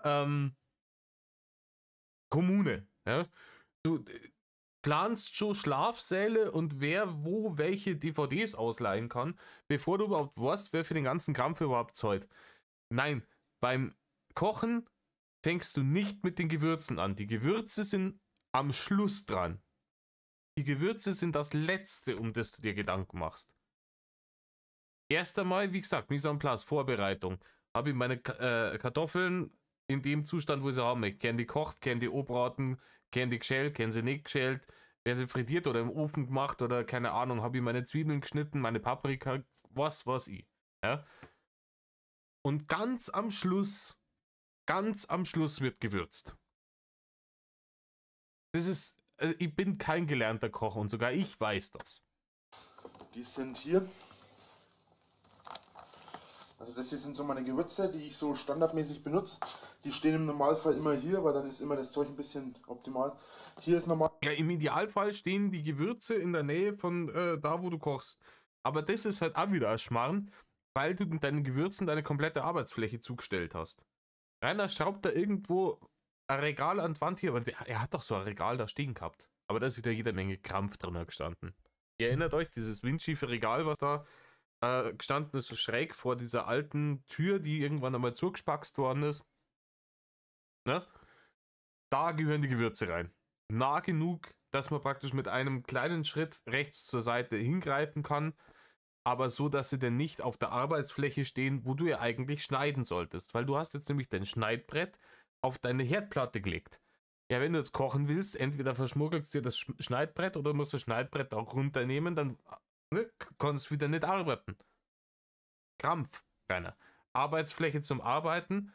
Kommune. Ja? Du planst schon Schlafsäle und wer wo welche DVDs ausleihen kann, bevor du überhaupt weißt, wer für den ganzen Krampf überhaupt zahlt. Nein, beim Kochen fängst du nicht mit den Gewürzen an. Die Gewürze sind am Schluss dran. Die Gewürze sind das Letzte, um das du dir Gedanken machst. Erst einmal, wie gesagt, Mise en place, Vorbereitung. Habe ich meine Kartoffeln in dem Zustand, wo ich sie haben möchte. Gern die kocht, gern die obraten, gern die geschält, gern sie nicht geschält, werden sie frittiert oder im Ofen gemacht oder keine Ahnung, habe ich meine Zwiebeln geschnitten, meine Paprika, was weiß ich. Ja? Und ganz am Schluss wird gewürzt. Das ist, ich bin kein gelernter Koch und sogar ich weiß das. Die sind hier. Also das hier sind so meine Gewürze, die ich so standardmäßig benutze. Die stehen im Normalfall immer hier, weil dann ist immer das Zeug ein bisschen optimal. Hier ist normal. Ja, im Idealfall stehen die Gewürze in der Nähe von da, wo du kochst. Aber das ist halt auch wieder ein Schmarrn, weil du deinen Gewürzen deine komplette Arbeitsfläche zugestellt hast. Rainer schraubt da irgendwo ein Regal an die Wand hier, aber er hat doch so ein Regal da stehen gehabt. Aber da ist wieder jede Menge Krampf drin gestanden. Ihr erinnert euch, dieses windschiefe Regal, was da gestanden ist, so schräg vor dieser alten Tür, die irgendwann einmal zugespackst worden ist. Ne? Da gehören die Gewürze rein. Nah genug, dass man praktisch mit einem kleinen Schritt rechts zur Seite hingreifen kann, aber so, dass sie denn nicht auf der Arbeitsfläche stehen, wo du ja eigentlich schneiden solltest. Weil du hast jetzt nämlich dein Schneidbrett auf deine Herdplatte gelegt. Ja, wenn du jetzt kochen willst, entweder verschmuggelst dir das Schneidbrett oder musst das Schneidbrett auch runternehmen, dann kannst du wieder nicht arbeiten. Krampf, Rainer. Arbeitsfläche zum Arbeiten,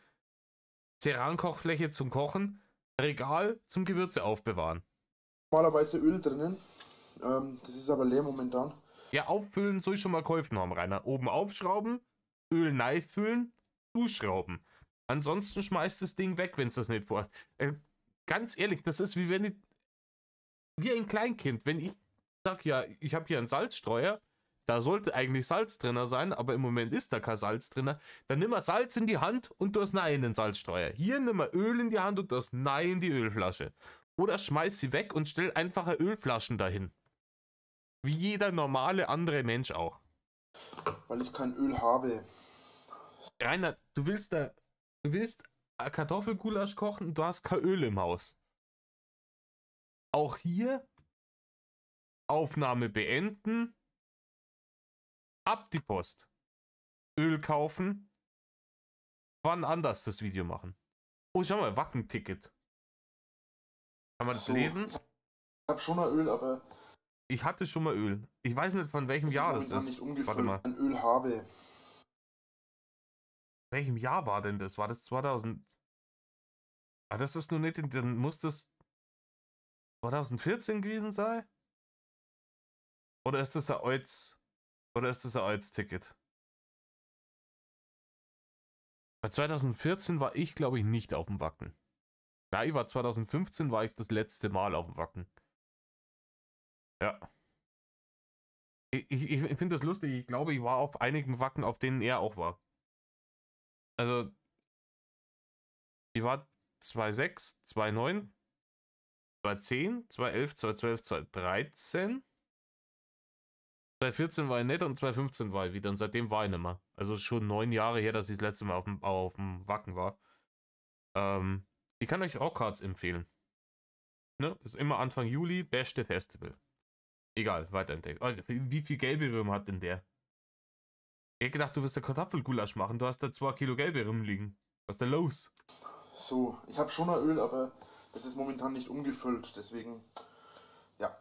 Cerankochfläche zum Kochen, Regal zum Gewürze aufbewahren. Normalerweise Öl drinnen. Das ist aber leer momentan. Ja, auffüllen soll ich schon mal geholfen haben, Rainer. Oben aufschrauben, Öl neifüllen, zuschrauben. Ansonsten schmeißt das Ding weg, wenn es das nicht vor. Ganz ehrlich, das ist wie wenn ich. Wie ein Kleinkind. Wenn ich sag, ja, ich habe hier einen Salzstreuer, da sollte eigentlich Salz drin sein, aber im Moment ist da kein Salz drin. Dann nimm mal Salz in die Hand und du hast Nein in den Salzstreuer. Hier nimm mal Öl in die Hand und du hast Nein in die Ölflasche. Oder schmeiß sie weg und stell einfache Ölflaschen dahin. Wie jeder normale andere Mensch auch. Weil ich kein Öl habe. Rainer, du willst Kartoffelgulasch kochen und du hast kein Öl im Haus. Auch hier Aufnahme beenden. Ab die Post. Öl kaufen. Wann anders das Video machen. Oh, schau mal, Wacken-Ticket. Kann man das lesen? Ich habe schon mal Öl, aber ich hatte schon mal Öl. Ich weiß nicht, von welchem Jahr das ist. Warte mal. Ein Öl habe. Welchem Jahr war denn das? War das 2000? Ah, das ist nur nicht, dann muss das 2014 gewesen sein? Oder ist das ein altes Ticket? Bei 2014 war ich, glaube ich, nicht auf dem Wacken. Nein, 2015 war ich das letzte Mal auf dem Wacken. Ja. Ich finde das lustig. Ich glaube, ich war auf einigen Wacken, auf denen er auch war. Also, ich war 2006, 2009, 2010, 2011, 2012, 2013. 2014 war ich nicht und 2015 war ich wieder und seitdem war ich nicht mehr. Also schon 9 Jahre her, dass ich das letzte Mal auf dem Wacken war. Ich kann euch Rockharz empfehlen. Ne? Ist immer Anfang Juli, beste Festival. Egal, weiterentdeckt. Also, wie viel gelbe Rüben hat denn der? Ich hätte gedacht, du wirst da Kartoffelgulasch machen. Du hast da 2 Kilo gelbe Rüben liegen. Was ist da los? So, ich habe schon ein Öl, aber das ist momentan nicht umgefüllt. Deswegen, ja.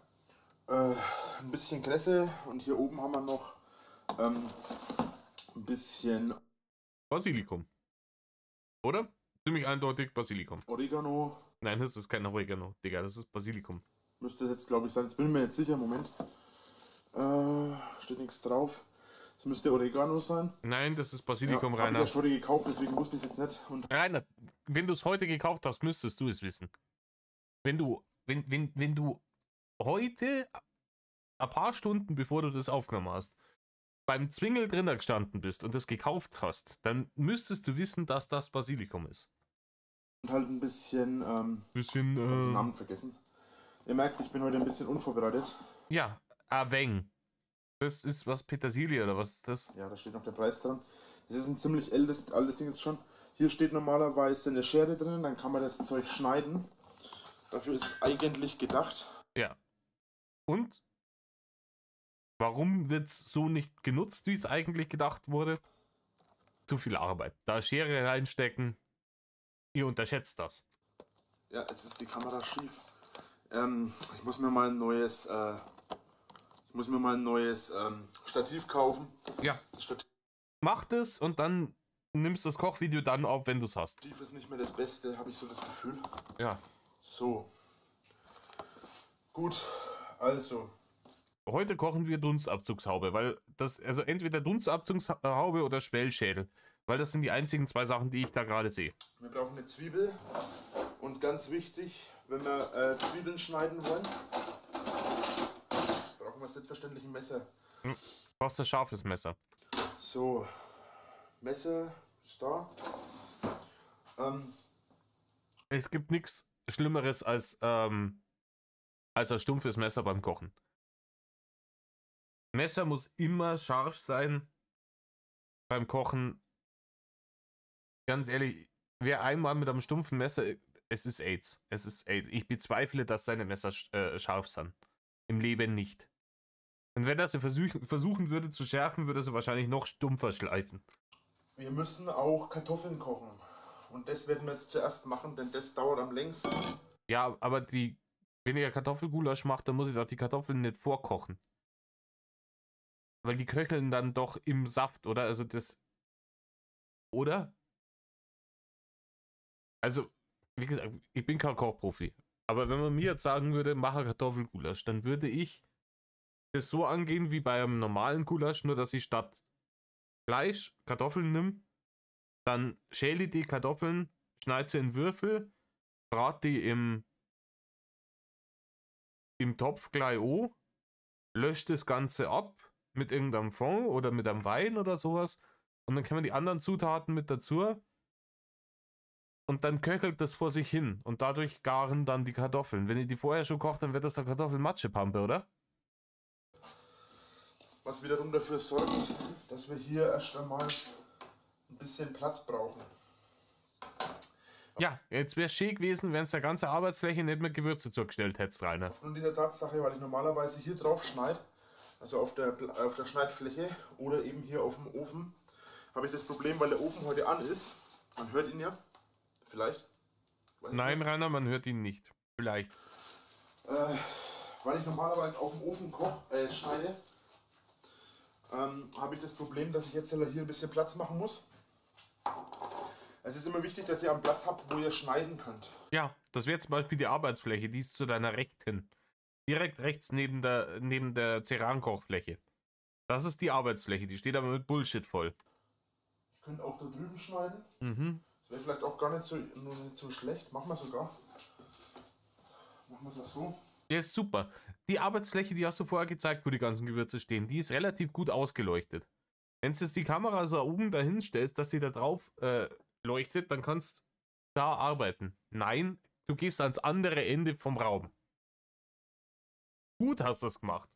Ein bisschen Kresse und hier oben haben wir noch ein bisschen Basilikum. Oder? Ziemlich eindeutig Basilikum. Oregano. Nein, das ist kein Oregano, Digga, das ist Basilikum. Müsste das jetzt, glaube ich, sein. Jetzt bin ich mir jetzt sicher. Moment. Steht nichts drauf. Das müsste Oregano sein. Nein, das ist Basilikum, Ja, habe ich Rainer. erst heute gekauft, deswegen wusste ich es jetzt nicht. Und Rainer, wenn du es heute gekauft hast, müsstest du es wissen. Wenn du heute, ein paar Stunden bevor du das aufgenommen hast, beim Zwingel drinnen gestanden bist und das gekauft hast, dann müsstest du wissen, dass das Basilikum ist. halt ein bisschen, ich hab den Namen vergessen. Ihr merkt, ich bin heute ein bisschen unvorbereitet. Ja, Aveng. Das ist was, Petersilie oder was ist das? Ja, da steht noch der Preis dran. Das ist ein ziemlich altes Ding jetzt schon. Hier steht normalerweise eine Schere drin, dann kann man das Zeug schneiden. Dafür ist es eigentlich gedacht. Ja. Und? Warum wird es so nicht genutzt, wie es eigentlich gedacht wurde? Zu viel Arbeit. Da Schere reinstecken. Ihr unterschätzt das. Ja, jetzt ist die Kamera schief. Ich muss mir mal ein neues, Stativ kaufen. Ja. Das Stativ Mach das und dann nimmst das Kochvideo dann auf, wenn du es hast. ist nicht mehr das Beste, habe ich so das Gefühl. Ja. So. Gut, also. Heute kochen wir Dunstabzugshaube, weil das, also entweder Dunstabzugshaube oder Schwellschädel. Weil das sind die einzigen 2 Sachen, die ich da gerade sehe. Wir brauchen eine Zwiebel. Und ganz wichtig, wenn wir Zwiebeln schneiden wollen, brauchen wir selbstverständlich ein Messer. Du brauchst ein scharfes Messer. So, Messer ist da. Es gibt nichts Schlimmeres als ein stumpfes Messer beim Kochen. Messer muss immer scharf sein beim Kochen. Ganz ehrlich, wer einmal mit einem stumpfen Messer, es ist AIDS. Es ist AIDS. Ich bezweifle, dass seine Messer scharf sind. Im Leben nicht. Und wenn er sie versuchen würde zu schärfen, würde er sie wahrscheinlich noch stumpfer schleifen. Wir müssen auch Kartoffeln kochen. Und das werden wir jetzt zuerst machen, denn das dauert am längsten. Ja, aber wenn ich Kartoffelgulasch mache, dann muss ich doch die Kartoffeln nicht vorkochen. Weil die köcheln dann doch im Saft, oder? Also das. Oder? Also, wie gesagt, ich bin kein Kochprofi. Aber wenn man mir jetzt sagen würde, mache Kartoffelgulasch, dann würde ich das so angehen wie bei einem normalen Gulasch, nur dass ich statt Fleisch Kartoffeln nehme, dann schäle ich die Kartoffeln, schneide sie in Würfel, brate die im Topf gleich an, lösche das Ganze ab mit irgendeinem Fond oder mit einem Wein oder sowas und dann kann man die anderen Zutaten mit dazu und dann köchelt das vor sich hin und dadurch garen dann die Kartoffeln. Wenn ich die vorher schon koche, dann wird das der Kartoffelmatschepampe, oder? Was wiederum dafür sorgt, dass wir hier erst einmal ein bisschen Platz brauchen. Ja, jetzt wäre es schön gewesen, wenn es der ganze Arbeitsfläche nicht mit Gewürze zugestellt hättest, Rainer. Aufgrund dieser Tatsache, weil ich normalerweise hier drauf schneide, also auf der Schneidfläche oder eben hier auf dem Ofen, habe ich das Problem, weil der Ofen heute an ist. Man hört ihn ja. Vielleicht. Nein, Rainer, man hört ihn nicht. Vielleicht. Weil ich normalerweise auf dem Ofen schneide, habe ich das Problem, dass ich jetzt hier ein bisschen Platz machen muss. Es ist immer wichtig, dass ihr einen Platz habt, wo ihr schneiden könnt. Ja, das wäre zum Beispiel die Arbeitsfläche, die ist zu deiner Rechten. Direkt rechts neben der Ceran-Kochfläche. Das ist die Arbeitsfläche, die steht aber mit Bullshit voll. Ich könnte auch da drüben schneiden. Mhm. Das wäre vielleicht auch gar nicht so schlecht. Machen wir sogar. Machen wir es auch so. Ja, ist super. Die Arbeitsfläche, die hast du vorher gezeigt, wo die ganzen Gewürze stehen, die ist relativ gut ausgeleuchtet. Wenn du jetzt die Kamera so oben dahin stellst, dass sie da drauf leuchtet, dann kannst du da arbeiten. Nein, du gehst ans andere Ende vom Raum. Gut hast du das gemacht.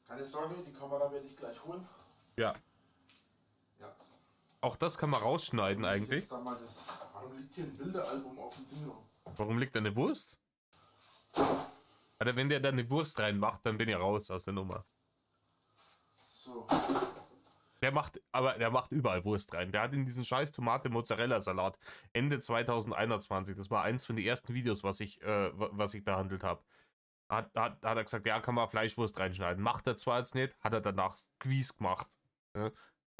Keine Sorge, die Kamera werde ich gleich holen. Ja. Ja. Auch das kann man rausschneiden eigentlich. Warum liegt hier ein Bilderalbum auf dem Ding rum? Warum liegt da eine Wurst? Alter, wenn der da eine Wurst reinmacht, dann bin ich raus aus der Nummer. So. Der macht überall Wurst rein. Der hat in diesen scheiß Tomate-Mozzarella-Salat Ende 2021, das war eins von den ersten Videos, was ich behandelt habe. Hat er gesagt, ja, kann man Fleischwurst reinschneiden. Macht er zwar jetzt nicht, hat er danach Squeeze gemacht. Ja,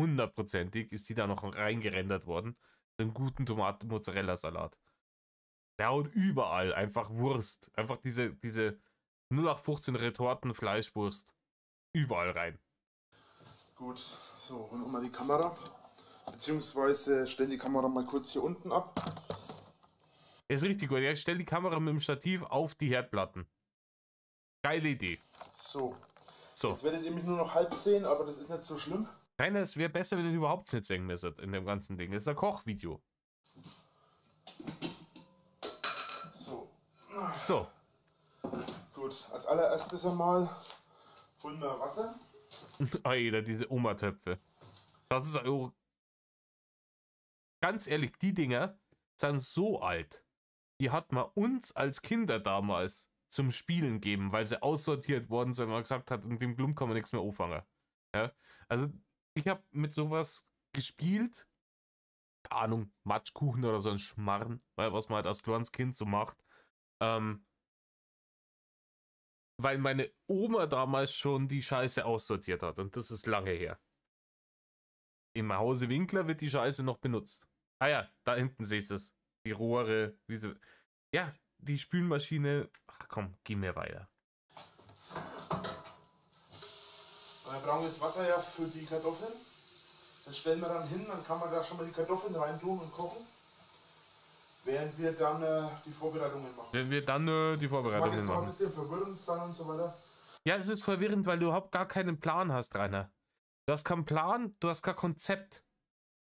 100%ig ist die da noch reingerendert worden. Einen guten Tomaten-Mozzarella-Salat. Der haut überall einfach Wurst. Einfach diese 0815 Retorten-Fleischwurst. Überall rein. Gut, so, holen wir mal die Kamera. Beziehungsweise stellen die Kamera mal kurz hier unten ab. Ist richtig gut. Ich stelle die Kamera mit dem Stativ auf die Herdplatten. Geile Idee. So. So. Jetzt werdet ihr mich nur noch halb sehen, aber das ist nicht so schlimm. Nein, es wäre besser, wenn ihr überhaupt nicht sehen müsstet in dem ganzen Ding. Das ist ein Kochvideo. So. So. Gut, als allererstes einmal holen wir Wasser. Alter, diese Oma-Töpfe. Das ist auch... Ganz ehrlich, die Dinger sind so alt. Die hat man uns als Kinder damals zum Spielen geben, weil sie aussortiert worden sind, weil man gesagt hat, in dem Glum kann man nichts mehr anfangen. Ja? Also, ich habe mit sowas gespielt, keine Ahnung, Matschkuchen oder so ein Schmarrn, was man halt als kleines Kind so macht. Weil meine Oma damals schon die Scheiße aussortiert hat und das ist lange her. Im Hause Winkler wird die Scheiße noch benutzt. Ah ja, da hinten siehst du es. Die Rohre, ja, die Spülmaschine. Ach komm, geh mir weiter. Wir brauchen jetzt Wasser ja für die Kartoffeln. Das stellen wir dann hin, dann kann man da schon mal die Kartoffeln reintun und kochen. Während wir dann die Vorbereitungen machen. Wenn wir dann die Vorbereitungen machen. Das ist verwirrend sein und so weiter. Ja, es ist verwirrend, weil du überhaupt gar keinen Plan hast, Rainer. Du hast keinen Plan, du hast kein Konzept.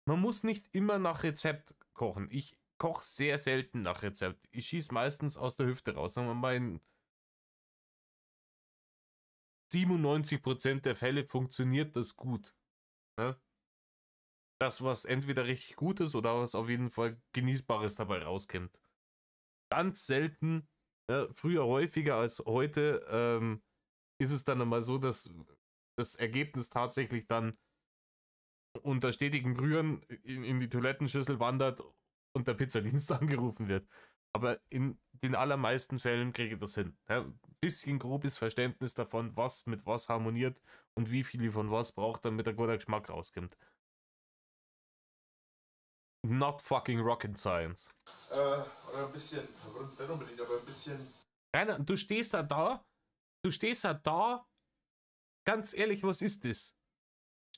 Man muss nicht immer nach Rezept kochen. Ich koche sehr selten nach Rezept. Ich schieße meistens aus der Hüfte raus. Sagen wir mal, in 97% der Fälle funktioniert das gut. Ja? Das, was entweder richtig gut ist oder was auf jeden Fall Genießbares dabei rauskommt. Ganz selten, früher häufiger als heute, ist es dann einmal so, dass das Ergebnis tatsächlich dann unter stetigem Rühren in die Toilettenschüssel wandert und der Pizzadienst angerufen wird. Aber in den allermeisten Fällen kriege ich das hin. Ein bisschen grobes Verständnis davon, was mit was harmoniert und wie viel ich von was braucht, damit ein guter Geschmack rauskommt. Not fucking rocket science. Oder ein bisschen, nicht unbedingt, aber ein bisschen. Rainer, du stehst da, ganz ehrlich, was ist das?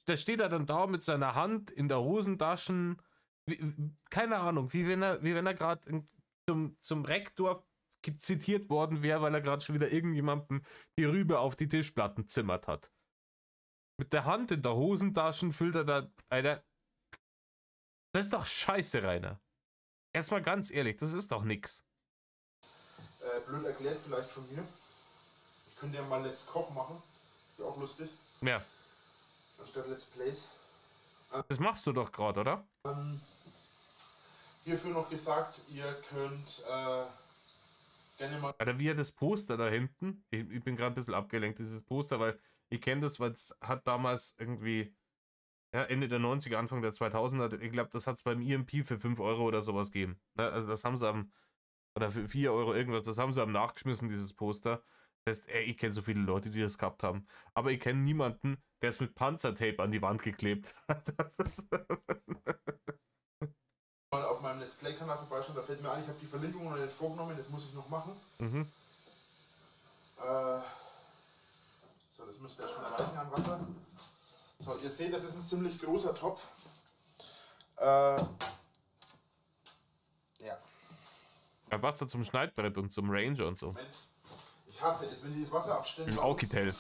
Da steht er dann da mit seiner Hand in der Hosentasche, keine Ahnung, wie wenn er gerade zum Rektor zitiert worden wäre, weil er gerade schon wieder irgendjemandem die Rübe auf die Tischplatten zimmert hat. Mit der Hand in der Hosentasche füllt er da, Alter. Das ist doch scheiße, Rainer. Erstmal ganz ehrlich, das ist doch nix. Blöd erklärt vielleicht von mir. Ich könnte ja mal Let's Koch machen. Ist auch lustig. Ja. Anstatt Let's Plays. Das machst du doch gerade, oder? Hierfür noch gesagt, ihr könnt gerne mal... Oder wie das Poster da hinten. Ich bin gerade ein bisschen abgelenkt, dieses Poster, weil ich kenne das, weil es hat damals irgendwie... Ja, Ende der 90er, Anfang der 2000er, ich glaube, das hat es beim EMP für 5 Euro oder sowas gegeben. Also das haben sie oder für 4 Euro irgendwas, das haben sie nachgeschmissen, dieses Poster. Das heißt, ich kenne so viele Leute, die das gehabt haben. Aber ich kenne niemanden, der es mit Panzertape an die Wand geklebt hat. Mal auf meinem Let's Play-Kanal vorbeischauen, da fällt mir ein, ich habe die Verlinkung noch nicht vorgenommen, das muss ich noch machen. Mhm. So, das müsste ja schon reichen an Wasser. So, ihr seht, das ist ein ziemlich großer Topf. Ja. Da passt er zum Schneidbrett und zum Ranger und so. Moment. Ich hasse es, wenn die das Wasser abstellen. Im Aukitel.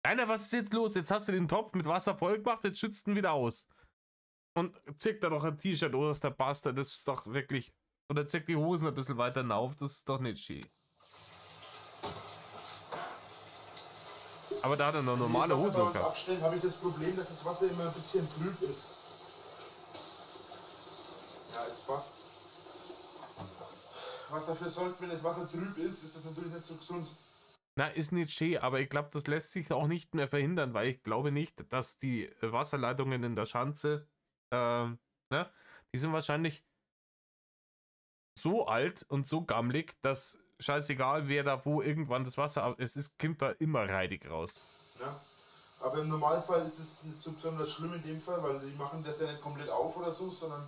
Rainer, was ist jetzt los? Jetzt hast du den Topf mit Wasser voll gemacht, jetzt schützt ihn wieder aus. Und zirkt da doch ein T-Shirt, oder ist der Bastard? Das ist doch wirklich... Oder zirkt die Hosen ein bisschen weiter auf, das ist doch nicht schön. Aber da hat er noch normale Hose gehabt. Wenn gehabt. Abstellen habe ich das Problem, dass das Wasser immer ein bisschen trüb ist. Ja, jetzt passt. Was dafür sorgt, wenn das Wasser trüb ist, ist das natürlich nicht so gesund. Na, ist nicht schön, aber ich glaube, das lässt sich auch nicht mehr verhindern, weil ich glaube nicht, dass die Wasserleitungen in der Schanze, ne, die sind wahrscheinlich so alt und so gammelig, dass scheißegal, wer da wo irgendwann das Wasser, es ist, kommt da immer reidig raus. Ja. Aber im Normalfall ist es nicht so besonders schlimm in dem Fall, weil die machen das ja nicht komplett auf oder so, sondern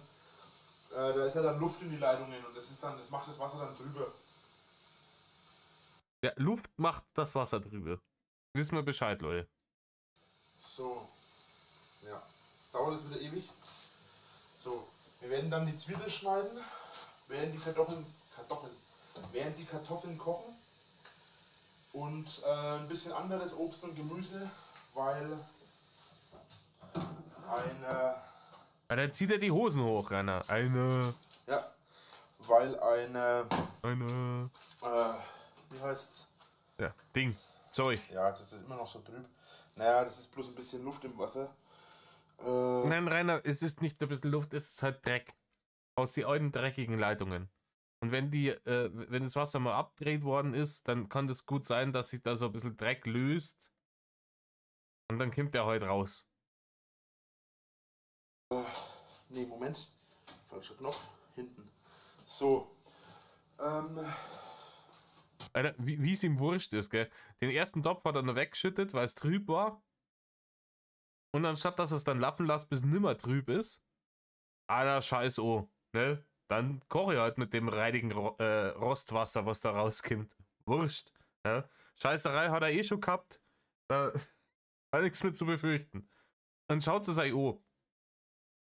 da ist ja dann Luft in die Leitungen und das macht das Wasser dann drüber. Ja, Luft macht das Wasser drüber. Wissen wir Bescheid, Leute. So. Ja. Dauert es wieder ewig. So. Wir werden dann die Zwiebeln schneiden, während die Kartoffeln kochen. Und ein bisschen anderes Obst und Gemüse, weil Ja, dann zieht er die Hosen hoch, Rainer. Wie heißt's? Ja, Ding. Zeug. Ja, das ist immer noch so trüb. Naja, das ist bloß ein bisschen Luft im Wasser. Nein, Rainer, es ist nicht ein bisschen Luft, es ist halt Dreck. Aus den alten dreckigen Leitungen. Und wenn wenn das Wasser mal abgedreht worden ist, dann kann das gut sein, dass sich da so ein bisschen Dreck löst. Und dann kommt der halt raus. Nee, Moment. Falscher Knopf. Hinten. So. Alter, wie es ihm wurscht ist, gell? Den ersten Topf hat er noch weggeschüttet, weil es trüb war. Und anstatt, dass es dann laufen lässt, bis es nimmer trüb ist, Alter, scheiß oh, ne? Dann koche ich halt mit dem reidigen Rostwasser, was da rauskommt. Wurscht. Ja? Scheißerei hat er eh schon gehabt. Da hat nichts mit zu befürchten. Dann schaut es euch an.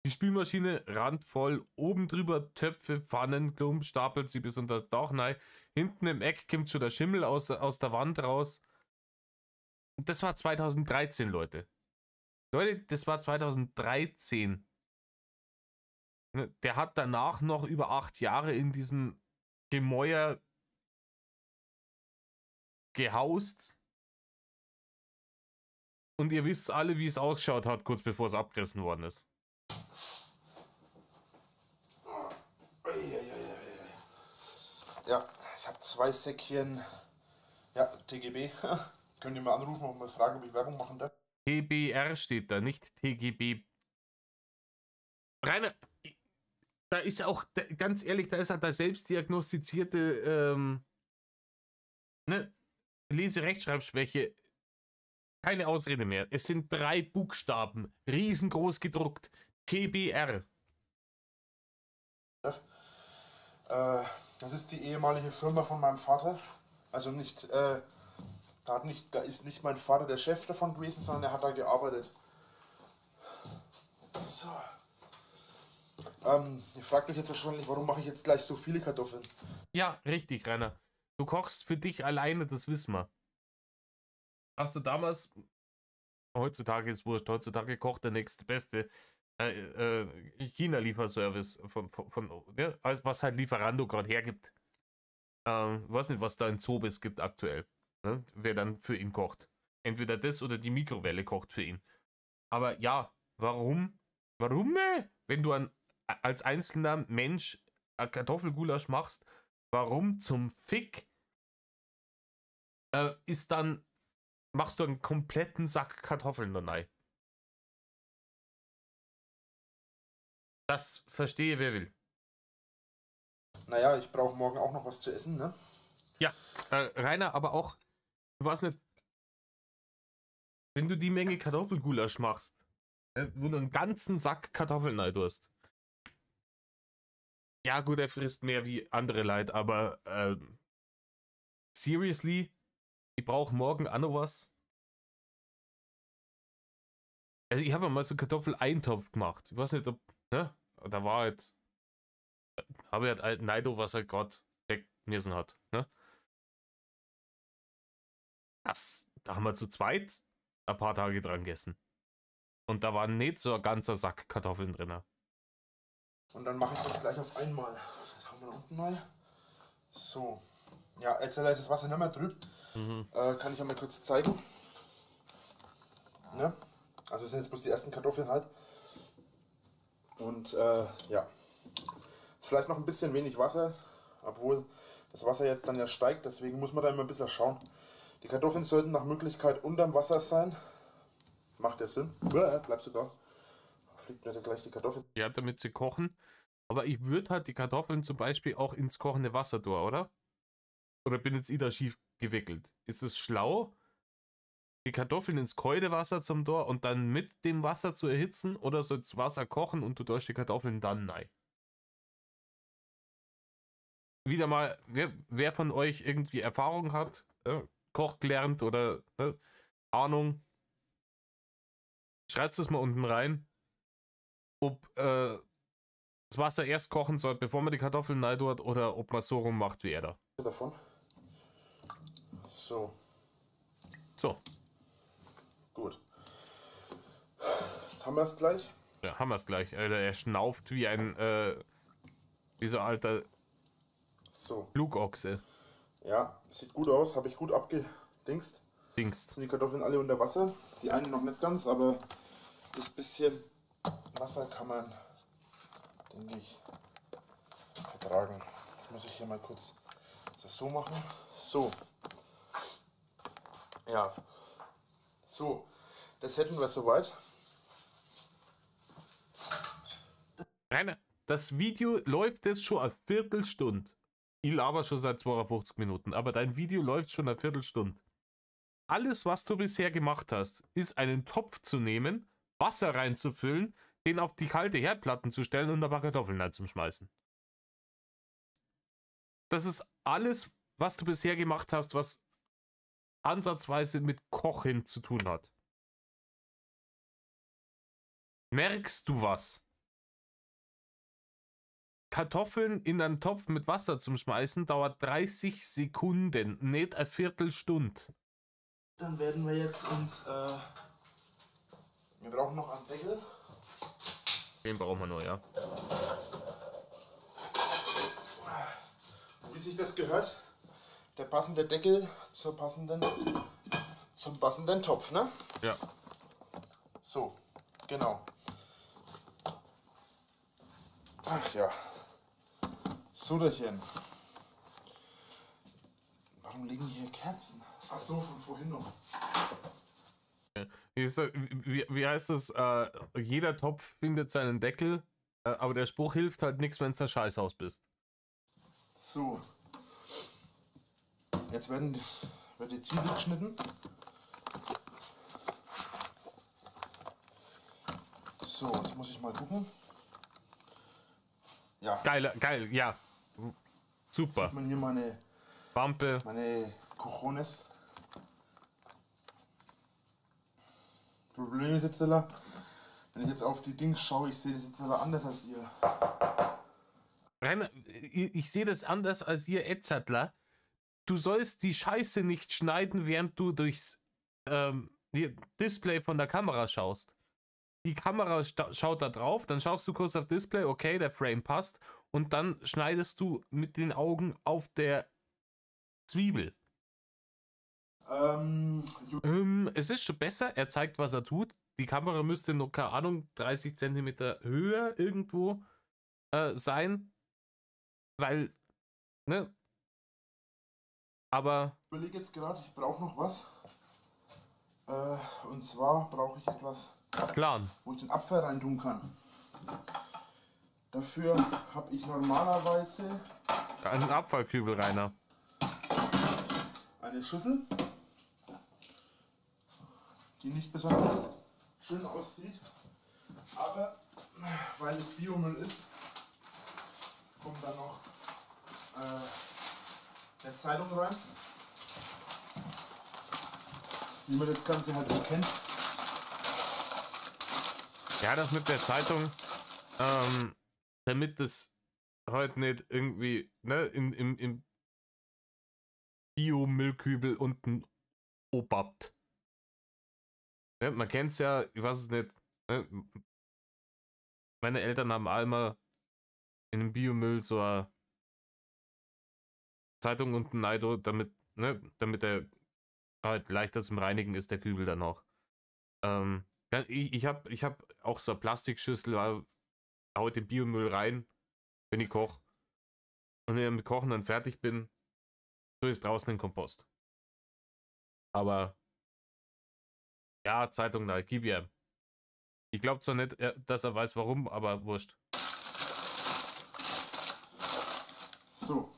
Die Spülmaschine randvoll, oben drüber Töpfe, Pfannen, Klump, stapelt sie bis unter das Dach rein. Hinten im Eck kommt schon der Schimmel aus der Wand raus. Und das war 2013, Leute. Leute, das war 2013. Der hat danach noch über 8 Jahre in diesem Gemäuer gehaust. Und ihr wisst alle, wie es ausschaut hat, kurz bevor es abgerissen worden ist. Ja, ich habe 2 Säckchen. Ja, TGB. Könnt ihr mal anrufen und mal fragen, ob ich Werbung machen darf? TBR steht da, nicht TGB. Rainer, da ist auch, ganz ehrlich, da ist halt der selbstdiagnostizierte Lese-Rechtschreibschwäche keine Ausrede mehr. Es sind 3 Buchstaben, riesengroß gedruckt. TBR. Das ist die ehemalige Firma von meinem Vater. Also nicht, da ist nicht mein Vater der Chef davon gewesen, sondern er hat da gearbeitet. So. Ihr fragt euch jetzt wahrscheinlich, warum mache ich jetzt gleich so viele Kartoffeln? Ja, richtig, Rainer. Du kochst für dich alleine, das wissen wir. Hast du damals, heutzutage ist wurscht, heutzutage kocht der nächste beste China-Lieferservice ja, was halt Lieferando gerade hergibt. Weiß nicht, was da in Zobis gibt aktuell. Ne? Wer dann für ihn kocht. Entweder das oder die Mikrowelle kocht für ihn. Aber ja, warum? Warum ne? Wenn du als einzelner Mensch Kartoffelgulasch machst, warum zum Fick machst du einen kompletten Sack Kartoffeln da rein? Das verstehe wer will. Naja, ich brauche morgen auch noch was zu essen, ne? Ja, Rainer, aber auch, du weißt nicht, wenn du die Menge Kartoffelgulasch machst, wo du einen ganzen Sack Kartoffeln rein tust. Ja gut, er frisst mehr wie andere Leute, aber seriously, ich brauche morgen auch noch was. Also ich habe mal so Kartoffeleintopf gemacht. Ich weiß nicht, ob, ne? Da war halt, habe ich halt Neido, was er gerade weggeschmissen hat, ne? Da haben wir zu zweit ein paar Tage dran gegessen. Und da war nicht so ein ganzer Sack Kartoffeln drin. Und dann mache ich das gleich auf einmal. Das haben wir da unten mal. So. Ja, jetzt ist das Wasser nicht mehr drüben. Kann ich einmal kurz zeigen. Ne? Also das sind jetzt bloß die ersten Kartoffeln halt. Und ja, vielleicht noch ein bisschen wenig Wasser, obwohl das Wasser jetzt dann ja steigt, deswegen muss man da immer ein bisschen schauen. Die Kartoffeln sollten nach Möglichkeit unterm Wasser sein. Macht der Sinn? Bleibst du da? Fliegt mir da gleich die Kartoffeln. Ja, damit sie kochen. Aber ich würde halt die Kartoffeln zum Beispiel auch ins kochende Wasser tun, oder? Oder bin jetzt ich da schief gewickelt? Ist es schlau, die Kartoffeln ins kalte Wasser zum Tor und dann mit dem Wasser zu erhitzen? Oder soll das Wasser kochen und du tust die Kartoffeln dann rein? Wieder mal, wer von euch irgendwie Erfahrung hat, Koch gelernt oder Ahnung, schreibt es mal unten rein, ob das Wasser erst kochen soll, bevor man die Kartoffeln rein tut, oder ob man so rum macht wie er da. Davon. So, So, gut. Jetzt haben wir es gleich. ja, haben wir es gleich. Alter, er schnauft wie ein, wie so alter So, Flugochse. ja, sieht gut aus. Habe ich gut abgedingst. Dingst. Sind die Kartoffeln alle unter Wasser. Die einen noch nicht ganz, aber das bisschen Wasser kann man, denke ich, vertragen. Jetzt muss ich hier mal kurz das so machen. So. Ja. So. Das hätten wir soweit. Rainer, das Video läuft jetzt schon eine Viertelstunde. Ich laber schon seit 52 Minuten, aber dein Video läuft schon eine Viertelstunde. Alles, was du bisher gemacht hast, ist einen Topf zu nehmen, Wasser reinzufüllen, den auf die kalte Herdplatten zu stellen und ein paar Kartoffeln reinzuschmeißen. Das ist alles, was du bisher gemacht hast, was ansatzweise mit Kochen zu tun hat. Merkst du was? Kartoffeln in einen Topf mit Wasser zum Schmeißen dauert 30 Sekunden, nicht eine Viertelstunde. Dann werden wir jetzt uns. Wir brauchen noch einen Deckel. Den brauchen wir nur, ja. Wie sich das gehört, der passende Deckel zum passenden Topf, ne? Ja. So, genau. Ach ja. Suderchen. Warum liegen hier Kerzen? Ach so, von vorhin noch. Wie heißt es? Jeder Topf findet seinen Deckel, aber der Spruch hilft halt nichts, wenn du ein Scheißhaus bist. So. Jetzt wird die Zwiebel geschnitten. So, jetzt muss ich mal gucken. Ja. Geil, ja. Super. Sieht man hier meine Wampe. Cojones. Problem ist jetzt, wenn ich jetzt auf die Dings schaue, ich sehe das jetzt aber anders als ihr. Rainer, ich sehe das anders als ihr Edzardler. Du sollst die Scheiße nicht schneiden, während du durchs Display von der Kamera schaust. Die Kamera schaut da drauf, dann schaust du kurz auf Display, okay, der Frame passt, und dann schneidest du mit den Augen auf der Zwiebel. Es ist schon besser, er zeigt, was er tut. Die Kamera müsste noch, keine Ahnung, 30 cm höher irgendwo sein, weil, ne? Aber. Ich überlege jetzt gerade, ich brauche noch was. Und zwar brauche ich etwas, Plan. wo ich den Apfel rein tun kann. Dafür habe ich normalerweise Einen Abfallkübel, Rainer. eine Schüssel, die nicht besonders schön aussieht, aber weil es Biomüll ist, kommt dann noch eine Zeitung rein, wie man das Ganze halt so kennt. Ja, das mit der Zeitung, damit das heute nicht irgendwie, ne, im Bio-Müllkübel unten obappt. Ne, man kennt's ja, ich weiß es nicht, ne? Meine Eltern haben auch immer in dem Biomüll so eine Zeitung unten rein, damit, ne, damit der halt leichter zum Reinigen ist, der Kübel dann auch. Ja, ich hab auch so eine Plastikschüssel, hau den Biomüll rein, wenn ich koche. Und wenn ich mit Kochen dann fertig bin, so ist draußen ein Kompost. Aber ja, Zeitung, na, gib ihm. Ich glaube zwar nicht, dass er weiß warum, aber wurscht. So.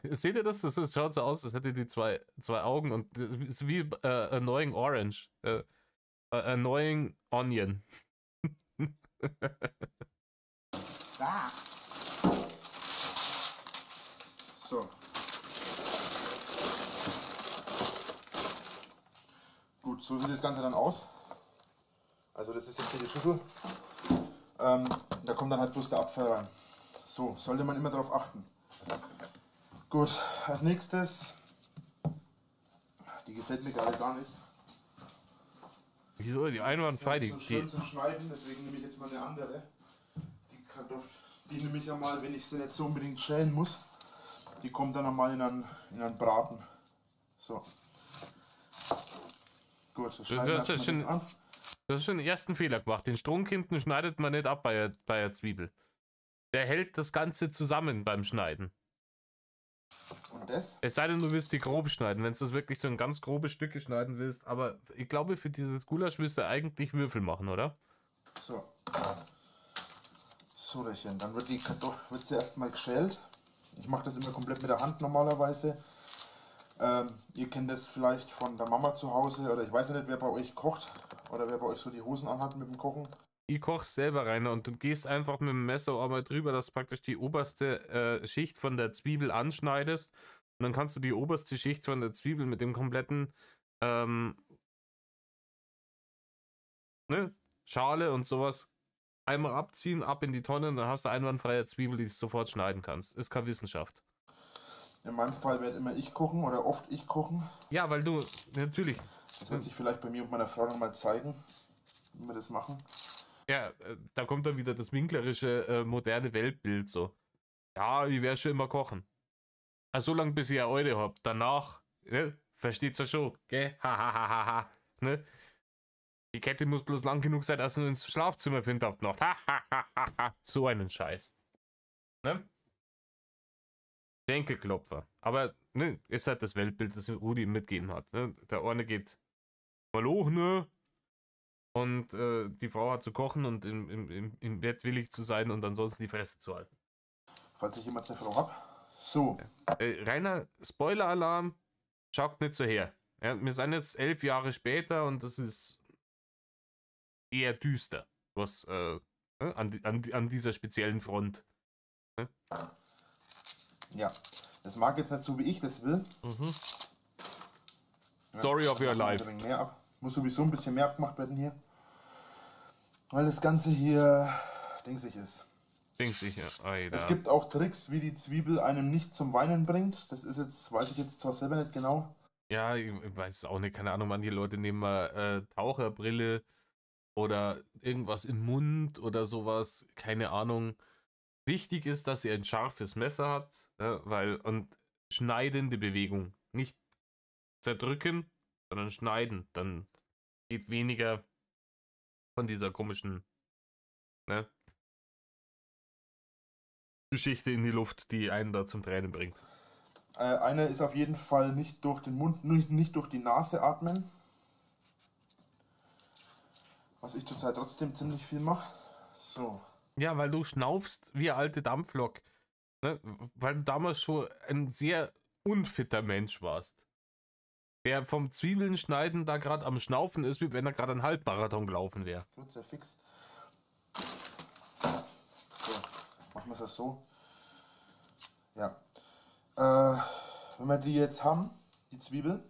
Seht ihr das? Das schaut so aus, als hätte die zwei Augen und das ist wie Annoying Orange. Annoying Onion. Ah. So. Gut, so sieht das Ganze dann aus. Also das ist jetzt hier die Schüssel. Da kommt dann halt bloß der Abfall rein. So, sollte man immer darauf achten. Gut, als nächstes, die gefällt mir gerade gar nicht. Wieso? Die einwandfrei, Die ist so schön die zum Schneiden, deswegen nehme ich jetzt mal eine andere. Die Kartoffel, die nehme ich ja mal, wenn ich sie nicht so unbedingt schälen muss. Die kommt dann einmal in einen Braten. So. Gut, so schneiden wir hast ja erstmal das an. du hast schon den ersten Fehler gemacht. Den Strunk hinten schneidet man nicht ab bei der Zwiebel. Der hält das Ganze zusammen beim Schneiden. Und das? Es sei denn, du willst die grob schneiden, wenn du das wirklich so in ganz grobe Stücke schneiden willst. Aber ich glaube, für dieses Gulasch willst du eigentlich Würfel machen, oder? So. So, dann wird die Kartoffel wird erstmal geschält. Ich mache das immer komplett mit der Hand normalerweise. Ihr kennt das vielleicht von der Mama zu Hause oder ich weiß ja nicht, wer bei euch kocht oder wer bei euch so die Hosen anhat mit dem Kochen. Ich koche selber rein und du gehst einfach mit dem Messer einmal drüber, dass du praktisch die oberste Schicht von der Zwiebel anschneidest. Und dann kannst du die oberste Schicht von der Zwiebel mit dem kompletten Schale und sowas einmal abziehen, ab in die Tonne und dann hast du einwandfreie Zwiebel, die du sofort schneiden kannst. Ist keine Wissenschaft. In meinem Fall werde immer ich kochen oder oft ich kochen. Ja, weil du, natürlich. Das wird sich vielleicht bei mir und meiner Frau noch mal zeigen, wie wir das machen. Ja, da kommt dann wieder das winklerische, moderne Weltbild so. Ja, ich werde schon immer kochen. Also so lange, bis ihr eure habt. Danach, versteht's ja schon, gell? Hahaha. Ne? Die Kette muss bloß lang genug sein, dass ihr ins Schlafzimmer findet habt noch. So einen Scheiß. Ne? Schenkelklopfer. Aber, ne, ist halt das Weltbild, das Rudi mitgegeben hat. Ne? Der eine geht mal hoch, ne? Und die Frau hat zu kochen und im Bett willig zu sein und ansonsten die Fresse zu halten. Falls ich jemand eine Frau habe. So. Reiner Spoiler-Alarm, schaut nicht so her. Ja, wir sind jetzt 11 Jahre später und das ist eher düster, was an dieser speziellen Front. Ja. Das mag jetzt nicht so, wie ich das will. Mhm. Ja, Story of your life. Muss sowieso ein bisschen mehr abgemacht werden hier. Weil das Ganze hier dingsig ist. Sicher. Es gibt auch Tricks, wie die Zwiebel einem nicht zum Weinen bringt. Das ist jetzt, weiß ich jetzt zwar selber nicht genau. Ja, ich weiß es auch nicht. Keine Ahnung, manche Leute nehmen mal Taucherbrille oder irgendwas im Mund oder sowas. Keine Ahnung. Wichtig ist, dass ihr ein scharfes Messer habt, und schneidende Bewegung. Nicht zerdrücken, sondern schneiden. Dann geht weniger von dieser komischen, ne, Geschichte in die Luft, die einen da zum Tränen bringt. Eine ist auf jeden Fall nicht durch den Mund, nicht durch die Nase atmen. Was ich zurzeit trotzdem ziemlich viel mache. So. Ja, weil du schnaufst wie eine alte Dampflok. Ne? Weil du damals schon ein sehr unfitter Mensch warst. Der vom Zwiebeln schneiden da gerade am Schnaufen ist, wie wenn er gerade einen Halbmarathon gelaufen wäre. Gut, sehr fix. So, machen wir es das so. Ja. Wenn wir die jetzt haben, die Zwiebel,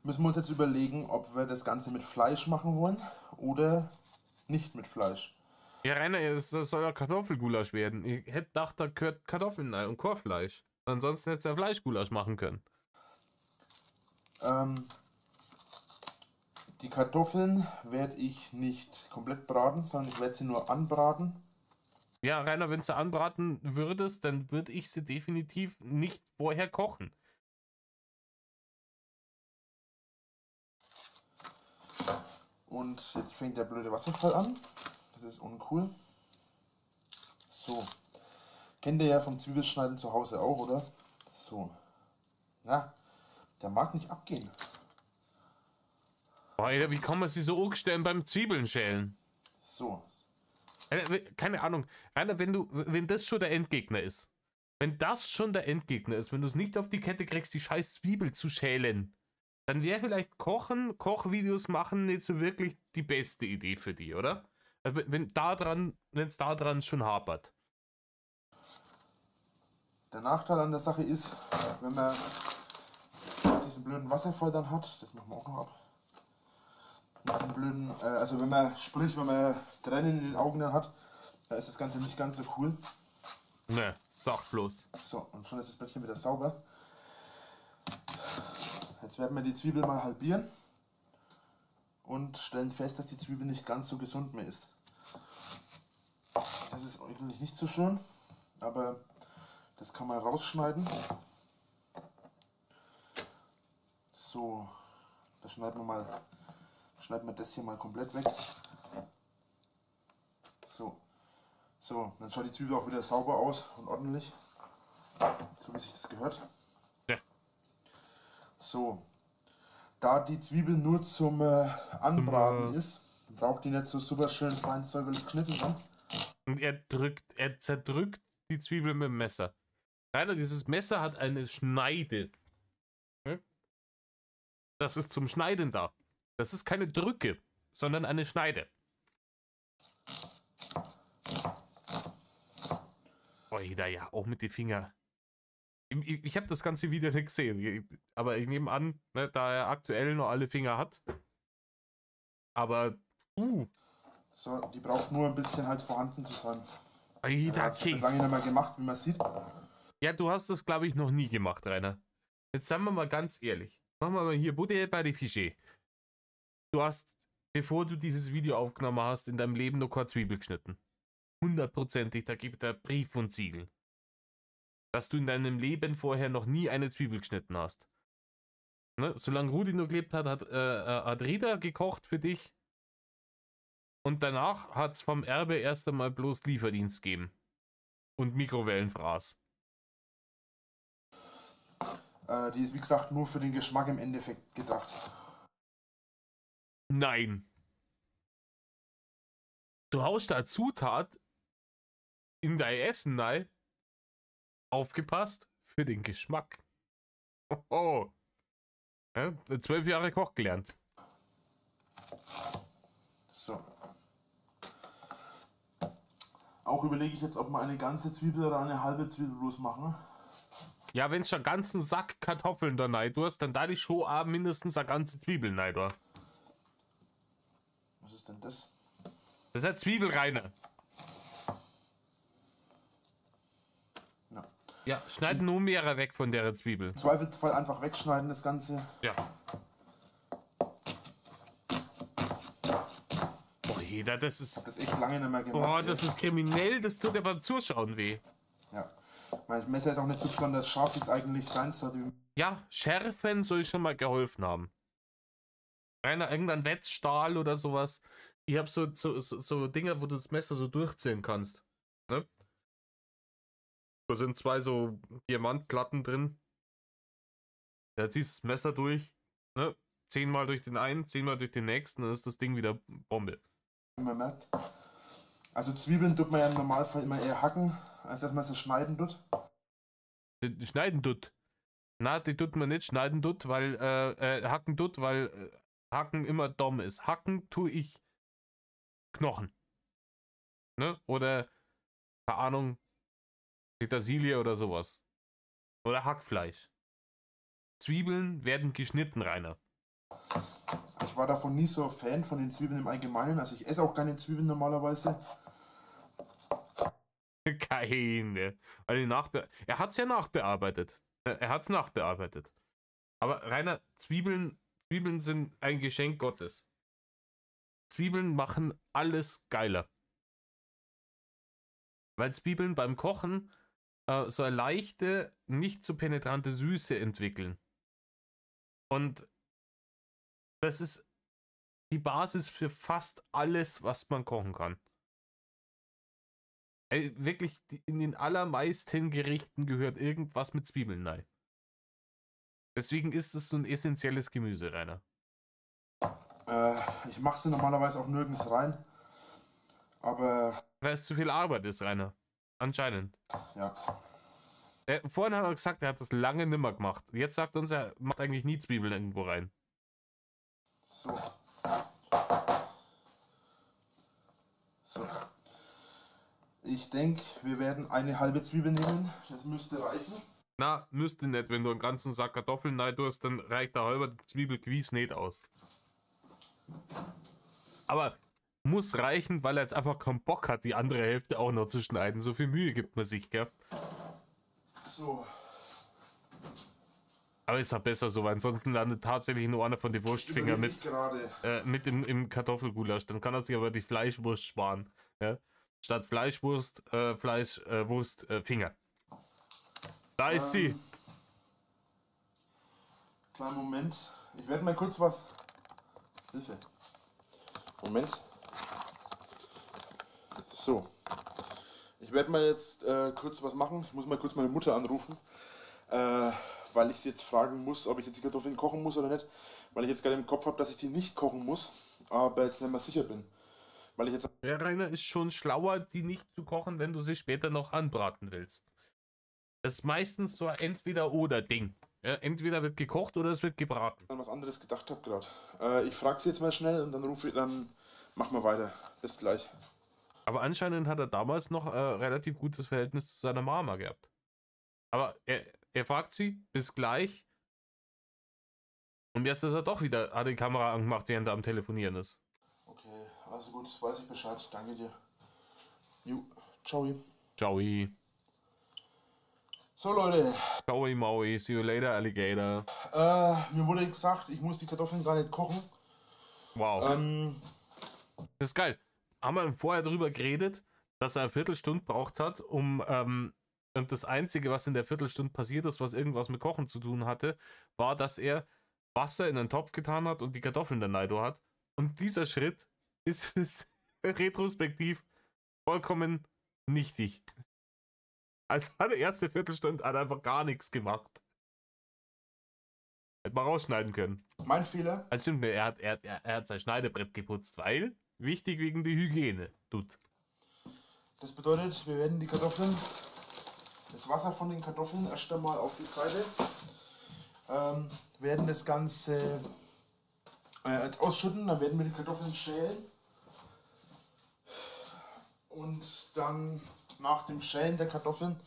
müssen wir uns jetzt überlegen, ob wir das Ganze mit Fleisch machen wollen oder nicht mit Fleisch. Ja, Rainer, das soll ja Kartoffelgulasch werden. Ich hätte gedacht, da gehört Kartoffeln rein und Kochfleisch. Ansonsten hättest du ja Fleischgulasch machen können. Die Kartoffeln werde ich nicht komplett braten, sondern ich werde sie nur anbraten. Ja, Rainer, wenn du anbraten würdest, dann würde ich sie definitiv nicht vorher kochen. Und jetzt fängt der blöde Wasserfall an. Das ist uncool. So. Kennt ihr ja vom Zwiebelschneiden zu Hause auch, oder? So. Na, der mag nicht abgehen. Boah, Alter, wie kann man sich so anstellen beim Zwiebeln schälen? So. Keine Ahnung. Rainer, wenn das schon der Endgegner ist. Wenn das schon der Endgegner ist, wenn du es nicht auf die Kette kriegst, die scheiß Zwiebel zu schälen, dann wäre vielleicht Kochvideos machen nicht so wirklich die beste Idee für die, oder? Also wenn es da dran schon hapert. Der Nachteil an der Sache ist, wenn man diesen blöden Wasserfall dann hat, das machen wir auch noch ab. Diesen blöden, also wenn man Tränen in den Augen dann hat, da ist das Ganze nicht ganz so cool. Ne, sag bloß. So, und schon ist das Blättchen wieder sauber. Jetzt werden wir die Zwiebel mal halbieren und stellen fest, dass die Zwiebel nicht ganz so gesund mehr ist. Das ist eigentlich nicht so schön, aber das kann man rausschneiden. So, da schneiden wir das hier mal komplett weg. So, dann schaut die Zwiebel auch wieder sauber aus und ordentlich, so wie sich das gehört. Ja. So, da die Zwiebel nur zum Anbraten ist, braucht die nicht so super schön fein säuberlich geschnitten sein. Und er zerdrückt die Zwiebel mit dem Messer. Leider, dieses Messer hat eine Schneide. Das ist zum Schneiden da. Das ist keine Drücke, sondern eine Schneide. Boah, da ja, auch mit den Fingern. Ich habe das ganze Video nicht gesehen, aber ich nehme an, ne, da er aktuell noch alle Finger hat. Aber, So, die braucht nur ein bisschen halt vorhanden zu sein. Alter, Das lange nicht mehr gemacht, wie man sieht. Ja, du hast das, glaube ich, noch nie gemacht, Rainer. Jetzt sagen wir mal ganz ehrlich. Machen wir mal hier Butter bei die Fische. Du hast, bevor du dieses Video aufgenommen hast, in deinem Leben noch keine Zwiebel geschnitten. 100%ig, da gibt er Brief und Siegel. Dass du in deinem Leben vorher noch nie eine Zwiebel geschnitten hast. Ne? Solange Rudi noch gelebt hat, hat Rita gekocht für dich. Und danach hat es vom Erbe erst einmal bloß Lieferdienst gegeben. Und Mikrowellenfraß. Die ist wie gesagt nur für den Geschmack im Endeffekt gedacht. Nein. Du haust da Zutat in dein Essen rein. Aufgepasst für den Geschmack. Oh. Ja, 12 Jahre Koch gelernt. So. Auch überlege ich jetzt, ob wir eine ganze Zwiebel oder eine halbe Zwiebel bloß machen. Ja, wenn du schon einen ganzen Sack Kartoffeln da rein tust, dann da die schon auch mindestens eine ganze Zwiebel rein da. Was ist denn das? Das ist eine Zwiebel rein. Ja. Ja, schneid nur mehrere weg von der Zwiebel. Im Zweifelsfall einfach wegschneiden, das Ganze. Ja. Boah, jeder, das ist. Das echt lange nicht mehr gemacht. Boah, das ist kriminell, das tut ja beim Zuschauen weh. Ja. Mein Messer ist auch nicht so besonders scharf, wie es eigentlich sein sollte. Ja, schärfen soll schon mal geholfen haben. Rainer, irgendein Wetzstahl oder sowas. Ich hab so Dinger, wo du das Messer so durchziehen kannst. Ne? Da sind zwei so Diamantplatten drin. Da ziehst du das Messer durch. Ne? 10-mal durch den einen, 10-mal durch den nächsten, dann ist das Ding wieder Bombe. Man merkt. Also Zwiebeln tut man ja im Normalfall immer eher hacken, als dass man sie schneiden tut. Schneiden tut. Na, die tut man nicht schneiden tut, weil hacken tut, weil Hacken immer dumm ist. Hacken tue ich Knochen. Ne? Oder, keine Ahnung, Petersilie oder sowas. Oder Hackfleisch. Zwiebeln werden geschnitten, Rainer. Ich war davon nie so ein Fan von den Zwiebeln im Allgemeinen. Also ich esse auch keine Zwiebeln normalerweise. Keine. Weil er hat es ja nachbearbeitet. Er hat es nachbearbeitet. Aber Rainer, Zwiebeln sind ein Geschenk Gottes. Zwiebeln machen alles geiler. Weil Zwiebeln beim Kochen so eine leichte, nicht so penetrante Süße entwickeln. Und das ist die Basis für fast alles, was man kochen kann. Ey, wirklich, in den allermeisten Gerichten gehört irgendwas mit Zwiebeln rein. Deswegen ist es so ein essentielles Gemüse, Rainer. Ich mache sie normalerweise auch nirgends rein. Aber. Weil es zu viel Arbeit ist, Rainer. Anscheinend. Ja. Vorhin hat er gesagt, er hat das lange nimmer gemacht. Jetzt sagt uns, er macht eigentlich nie Zwiebeln irgendwo rein. So. So. Ich denke, wir werden eine halbe Zwiebel nehmen. Das müsste reichen. Na, müsste nicht. Wenn du einen ganzen Sack Kartoffeln rein tust, dann reicht der halbe Zwiebelquies nicht aus. Aber muss reichen, weil er jetzt einfach keinen Bock hat, die andere Hälfte auch noch zu schneiden. So viel Mühe gibt man sich, gell? So. Aber ist ja besser so, weil ansonsten landet tatsächlich nur einer von den Wurstfinger mit im Kartoffelgulasch. Dann kann er sich aber die Fleischwurst sparen. Ja? Statt Fleischwurst, Wurst, Finger. Da ist sie. Kleinen Moment. Ich werde mal kurz was. Hilfe. Moment. So. Ich werde mal jetzt kurz was machen. Ich muss mal kurz meine Mutter anrufen. Weil ich sie jetzt fragen muss, ob ich jetzt die Kartoffeln kochen muss oder nicht. Weil ich jetzt gerade im Kopf habe, dass ich die nicht kochen muss. Aber jetzt nicht mehr sicher bin. Weil ich jetzt. Ja, Rainer, ist schon schlauer, die nicht zu kochen, wenn du sie später noch anbraten willst. Das ist meistens so ein Entweder-Oder-Ding. Ja, entweder wird gekocht oder es wird gebraten. An was anderes gedacht habe gerade. Ich frage sie jetzt mal schnell und dann machen wir weiter. Bis gleich. Aber anscheinend hat er damals noch relativ gutes Verhältnis zu seiner Mama gehabt. Aber er fragt sie, bis gleich. Und jetzt ist er doch wieder, hat die Kamera angemacht, während er am Telefonieren ist. Okay, also gut, weiß ich Bescheid. Danke dir. Jo, ciao. Ciao. So Leute. Ciao, Maui. See you later, Alligator. Mir wurde gesagt, ich muss die Kartoffeln gar nicht kochen. Wow. Das ist geil. Haben wir vorher darüber geredet, dass er eine Viertelstunde braucht hat, und das Einzige, was in der Viertelstunde passiert ist, was irgendwas mit Kochen zu tun hatte, war, dass er Wasser in einen Topf getan hat und die Kartoffeln dann rein hat. Und dieser Schritt ist retrospektiv vollkommen nichtig. Also hat die erste Viertelstunde hat einfach gar nichts gemacht. Hätte man rausschneiden können. Mein Fehler. Also stimmt, er hat sein Schneidebrett geputzt, weil wichtig wegen der Hygiene. Tut. Das bedeutet, wir werden die Kartoffeln, das Wasser von den Kartoffeln erst einmal auf die Seite, werden das Ganze jetzt ausschütten, dann werden wir die Kartoffeln schälen und dann nach dem Schälen der Kartoffeln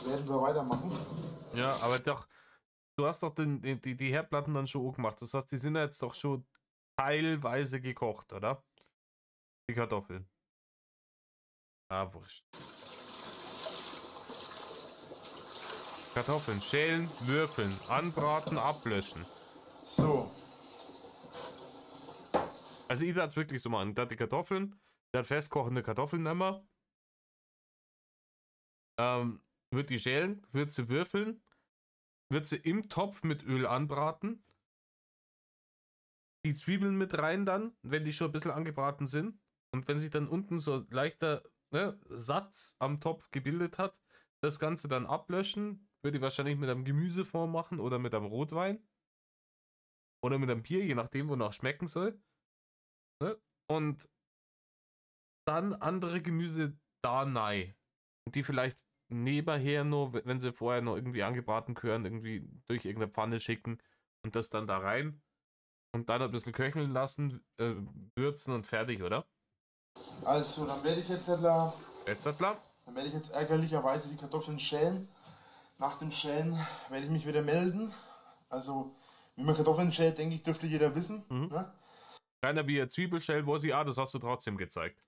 werden wir weitermachen. Ja, aber doch, du hast doch die Herdplatten dann schon gemacht. Das heißt, die sind ja jetzt doch schon teilweise gekocht, oder? Die Kartoffeln. Ah, wurscht. Kartoffeln schälen, würfeln, anbraten, ablöschen. So. Also ich darf es wirklich so machen. Der hat die Kartoffeln, der hat festkochende Kartoffeln immer. Wird die schälen, wird sie würfeln, wird sie im Topf mit Öl anbraten. Die Zwiebeln mit rein dann, wenn die schon ein bisschen angebraten sind. Und wenn sich dann unten so leichter Satz am Topf gebildet hat, das Ganze dann ablöschen. Würde ich wahrscheinlich mit einem Gemüsefond machen oder mit einem Rotwein. Oder mit einem Bier, je nachdem, wonach schmecken soll. Ne? Und dann andere Gemüse da rein. Und die vielleicht nebenher nur, wenn sie vorher noch irgendwie angebraten gehören, irgendwie durch irgendeine Pfanne schicken und das dann da rein. Und dann ein bisschen köcheln lassen, würzen und fertig, oder? Also, dann werde ich jetzt ärgerlicherweise die Kartoffeln schälen. Nach dem Schälen werde ich mich wieder melden. Also, wie man Kartoffeln schält, denke ich, dürfte jeder wissen. Ne? Keiner wie ein Zwiebelschäl, wo sie, das hast du trotzdem gezeigt.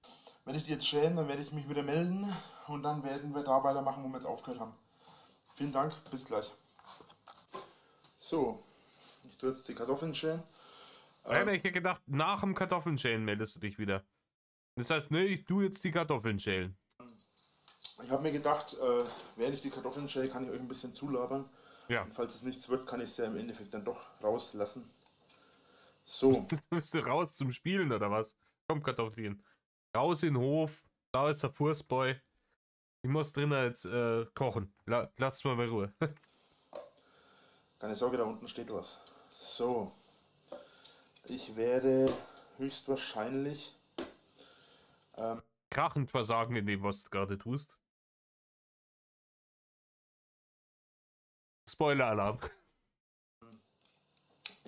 Wenn ich die jetzt schälen, dann werde ich mich wieder melden und dann werden wir da weitermachen, wo wir jetzt aufgehört haben. Vielen Dank, bis gleich. So, ich tue jetzt die Kartoffeln schälen. Ich hätte gedacht, nach dem Kartoffeln-Schälen meldest du dich wieder. Das heißt, ne, ich tue jetzt die Kartoffeln schälen. Ich habe mir gedacht, während ich die Kartoffeln schäle, kann ich euch ein bisschen zulabern. Ja. Und falls es nichts wird, kann ich es ja im Endeffekt dann doch rauslassen. So, Bist du raus zum Spielen oder was? Komm, Kartoffelchen. Raus in den Hof. Da ist der Fußboy. Ich muss drinnen jetzt kochen. Lass mal bei Ruhe. keine Sorge, da unten steht was. So, ich werde höchstwahrscheinlich Krachend versagen in dem, was du gerade tust. Spoiler-Alarm.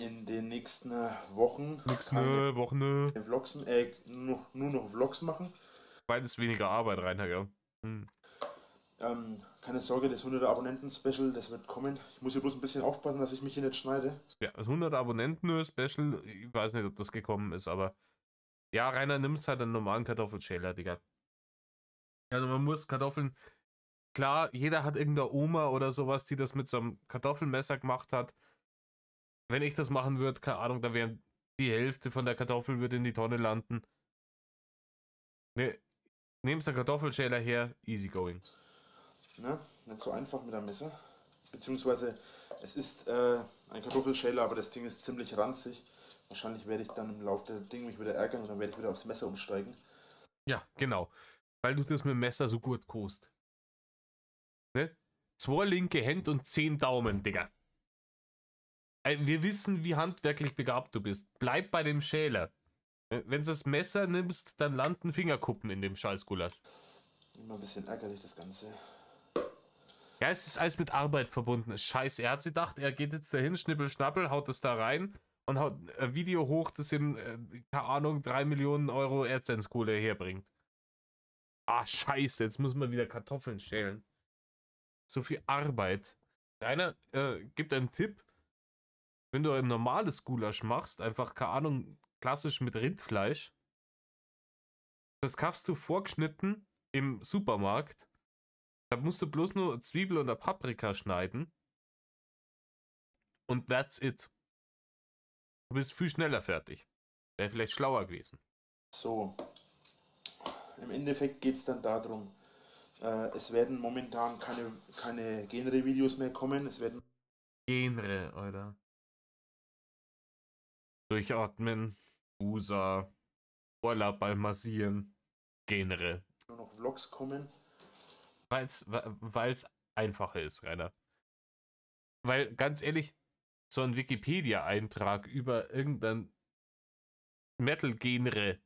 in den nächsten Wochen Nix, keine ne, Wochen, ne. Vlogs, nur noch Vlogs machen. Beides weniger Arbeit rein, ja. Keine Sorge, das 100 Abonnenten-Special, das wird kommen. Ich muss hier bloß ein bisschen aufpassen, dass ich mich hier nicht schneide. Ja, das 100 Abonnenten-Special, ich weiß nicht, ob das gekommen ist, aber ja, Rainer, nimmst halt einen normalen Kartoffelschäler, Digga. Also man muss Kartoffeln, klar, jeder hat irgendeine Oma oder sowas, die das mit so einem Kartoffelmesser gemacht hat. Wenn ich das machen würde, keine Ahnung, da wäre die Hälfte von der Kartoffel würde in die Tonne landen. Ne, nimmst den Kartoffelschäler her, easy going. Ne? Nicht so einfach mit einem Messer. Beziehungsweise es ist ein Kartoffelschäler, aber das Ding ist ziemlich ranzig. Wahrscheinlich werde ich dann im Laufe der Ding mich wieder ärgern und dann werde ich wieder aufs Messer umsteigen. Ja, genau. Weil du das mit dem Messer so gut kost. Ne? 2 linke Hände und 10 Daumen, Digga. Wir wissen, wie handwerklich begabt du bist. Bleib bei dem Schäler. Wenn du das Messer nimmst, dann landen Fingerkuppen in dem Scheißgulasch. Immer ein bisschen ärgerlich das Ganze. Ja, es ist alles mit Arbeit verbunden. Scheiße, er hat sich gedacht, er geht jetzt dahin, schnippel, schnappel, haut das da rein und haut ein Video hoch, das ihm, keine Ahnung, 3 Millionen Euro AdSense-Kohle herbringt. Ah, scheiße, jetzt muss man wieder Kartoffeln schälen. So viel Arbeit. Einer gibt einen Tipp, wenn du ein normales Gulasch machst, einfach, keine Ahnung, klassisch mit Rindfleisch, das kaufst du vorgeschnitten im Supermarkt. Da musst du bloß nur Zwiebel und eine Paprika schneiden. Und that's it. Du bist viel schneller fertig. Wäre vielleicht schlauer gewesen. So, im Endeffekt geht es dann darum, es werden momentan keine Genre-Videos mehr kommen. Es werden Genre, Alter. Durchatmen, Usa, Ohrlappball massieren, Genre. nur noch Vlogs kommen. Weil's einfacher ist, Rainer. Weil, ganz ehrlich, so ein Wikipedia-Eintrag über irgendein Metal-Genre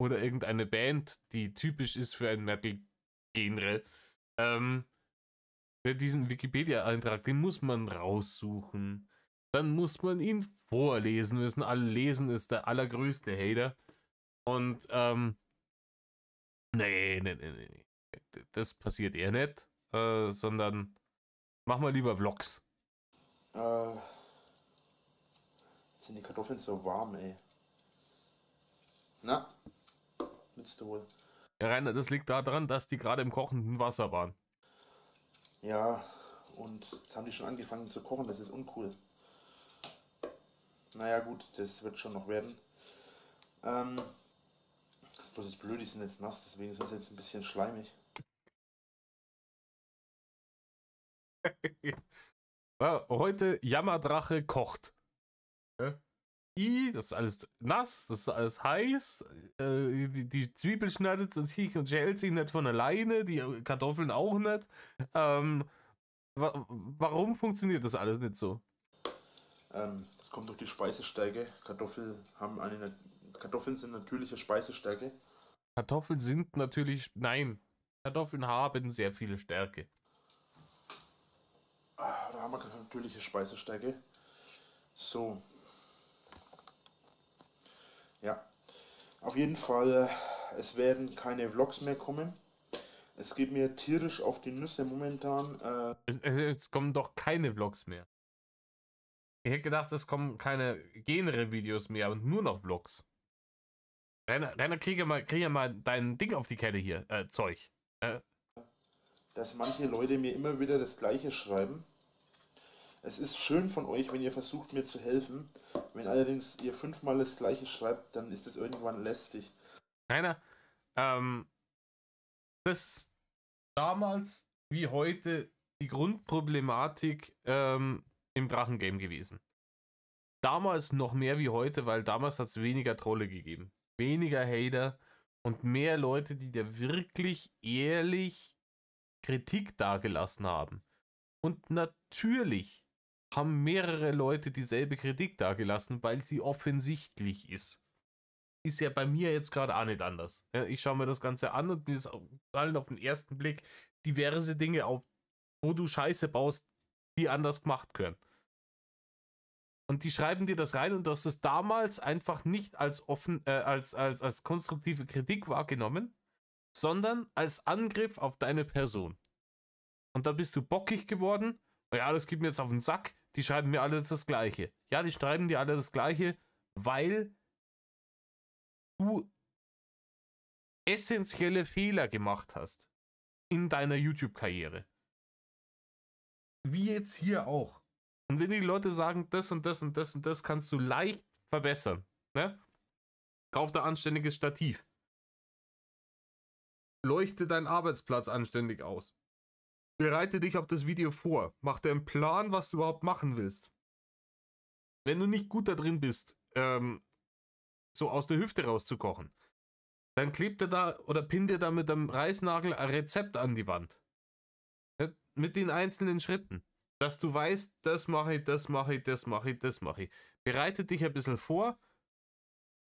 oder irgendeine Band, die typisch ist für ein Metal-Genre, diesen Wikipedia-Eintrag, den muss man raussuchen. Dann muss man ihn vorlesen müssen. Alle lesen ist der allergrößte Hater. Und, nee. Das passiert eher nicht. Sondern mach mal lieber Vlogs. Jetzt sind die Kartoffeln so warm, ey. Na, willst du wohl? Ja, Rainer, das liegt daran, dass die gerade im kochenden Wasser waren. Ja, und jetzt haben die schon angefangen zu kochen, das ist uncool. Naja gut, das wird schon noch werden. Das ist bloß das Blöde, die sind jetzt nass, deswegen sind sie jetzt ein bisschen schleimig. Ja, heute Jammerdrache kocht. Ja? Das ist alles nass, das ist alles heiß. Die Zwiebel schneidet sich und schält sich nicht von alleine, die Kartoffeln auch nicht. Warum funktioniert das alles nicht so? Das kommt durch die Speisestärke. Kartoffeln sind natürliche Speisestärke. Kartoffeln sind natürlich. Nein. Kartoffeln haben sehr viele Stärke. Da haben wir natürliche Speisestärke. So. Ja. Auf jeden Fall, es werden keine Vlogs mehr kommen. Es geht mir tierisch auf die Nüsse momentan. Es kommen doch keine Vlogs mehr. Ich hätte gedacht, es kommen keine Genre-Videos mehr und nur noch Vlogs. Rainer, kriege mal dein Ding auf die Kette hier, Zeug. Dass manche Leute mir immer wieder das Gleiche schreiben. Es ist schön von euch, wenn ihr versucht mir zu helfen. Wenn allerdings ihr 5-mal das Gleiche schreibt, dann ist es irgendwann lästig. Rainer, das ist damals wie heute die Grundproblematik im Drachengame gewesen. damals noch mehr wie heute, weil damals hat es weniger Trolle gegeben. Weniger Hater und mehr Leute, die dir wirklich ehrlich Kritik dargelassen haben. Und natürlich haben mehrere Leute dieselbe Kritik dargelassen, weil sie offensichtlich ist. Ist ja bei mir jetzt gerade auch nicht anders. Ja, ich schaue mir das Ganze an und mir ist allen auf den ersten Blick diverse Dinge auf, wo du Scheiße baust, die anders gemacht können. Und die schreiben dir das rein und du hast es damals einfach nicht als als konstruktive Kritik wahrgenommen, sondern als Angriff auf deine Person. Und da bist du bockig geworden. Ja, das geht mir jetzt auf den Sack. Die schreiben mir alle das Gleiche. Ja, die schreiben dir alle das Gleiche, weil du essentielle Fehler gemacht hast in deiner YouTube-Karriere. Wie jetzt hier auch. Und wenn die Leute sagen, das und das und das und das kannst du leicht verbessern, ne? Kauf da anständiges Stativ. Leuchte deinen Arbeitsplatz anständig aus. Bereite dich auf das Video vor. Mach dir einen Plan, was du überhaupt machen willst. Wenn du nicht gut da drin bist, so aus der Hüfte rauszukochen, dann klebt er da oder pinnt dir da mit einem Reißnagel ein Rezept an die Wand. Ja, mit den einzelnen Schritten. Dass du weißt, das mache ich, das mache ich, das mache ich, das mache ich. Bereite dich ein bisschen vor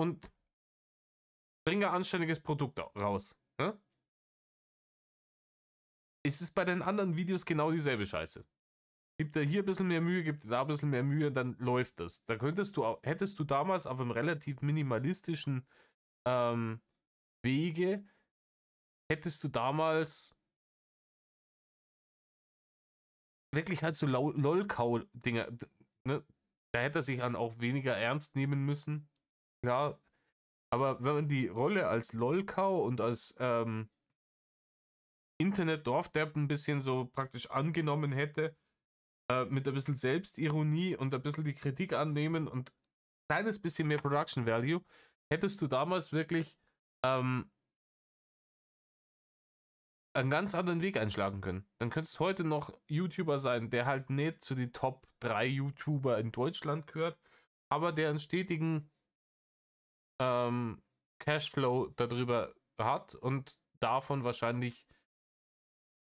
und bringe ein anständiges Produkt raus. Ja? Es ist bei den anderen Videos genau dieselbe Scheiße. Gib dir hier ein bisschen mehr Mühe, gib dir da ein bisschen mehr Mühe, dann läuft das. Da hättest du damals auf einem relativ minimalistischen Wege, hättest du damals wirklich halt so LOL-Kau-Dinger, ne? Da hätte er sich dann auch weniger ernst nehmen müssen. Ja, aber wenn man die Rolle als LOL-Kau und als Internet-Dorfdepp ein bisschen so praktisch angenommen hätte, mit ein bisschen Selbstironie und ein bisschen die Kritik annehmen und ein kleines bisschen mehr Production Value, hättest du damals wirklich einen ganz anderen Weg einschlagen können. Dann könntest du heute noch YouTuber sein, der halt nicht zu den Top 3 YouTuber in Deutschland gehört, aber der einen stetigen Cashflow darüber hat und davon wahrscheinlich,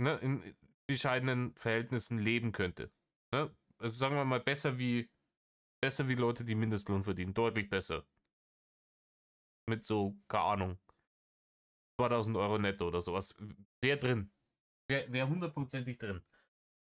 ne, in bescheidenen Verhältnissen leben könnte. Ne? Also sagen wir mal besser wie Leute, die Mindestlohn verdienen. Deutlich besser. Mit so, keine Ahnung, 2000 Euro netto oder sowas. Wäre drin. Wäre hundertprozentig drin.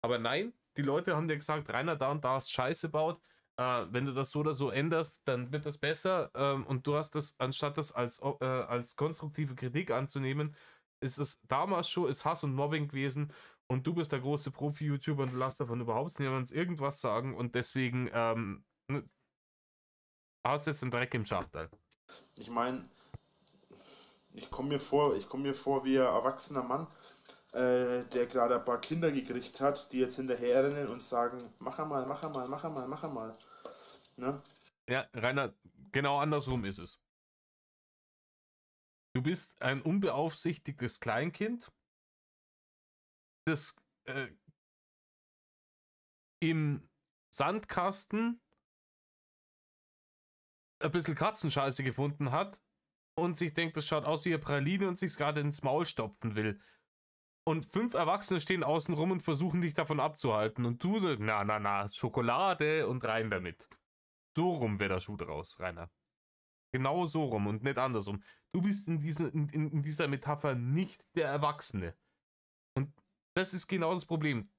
Aber nein, die Leute haben dir gesagt, Rainer, da und da hast Scheiße baut. Wenn du das so oder so änderst, dann wird das besser. Und du hast das, anstatt das als konstruktive Kritik anzunehmen, ist es damals schon, ist Hass und Mobbing gewesen. Und du bist der große Profi-YouTuber und du lässt davon überhaupt niemand irgendwas sagen. Und deswegen hast du jetzt einen Dreck im Schachtel. Ich meine, ich komme mir vor wie ein erwachsener Mann, der gerade ein paar Kinder gekriegt hat, die jetzt hinterherrennen und sagen, mach einmal, mach einmal, mach einmal, mach einmal. Ne? Ja, Rainer, genau andersrum ist es. Du bist ein unbeaufsichtigtes Kleinkind, das im Sandkasten ein bisschen Katzenscheiße gefunden hat und sich denkt, das schaut aus wie eine Praline und sich es gerade ins Maul stopfen will. Und 5 Erwachsene stehen außen rum und versuchen dich davon abzuhalten. Und du so, na, Schokolade und rein damit. So rum wäre der Schuh draus, Rainer. Genau so rum und nicht andersrum. Du bist in dieser Metapher nicht der Erwachsene. Und das ist genau das Problem.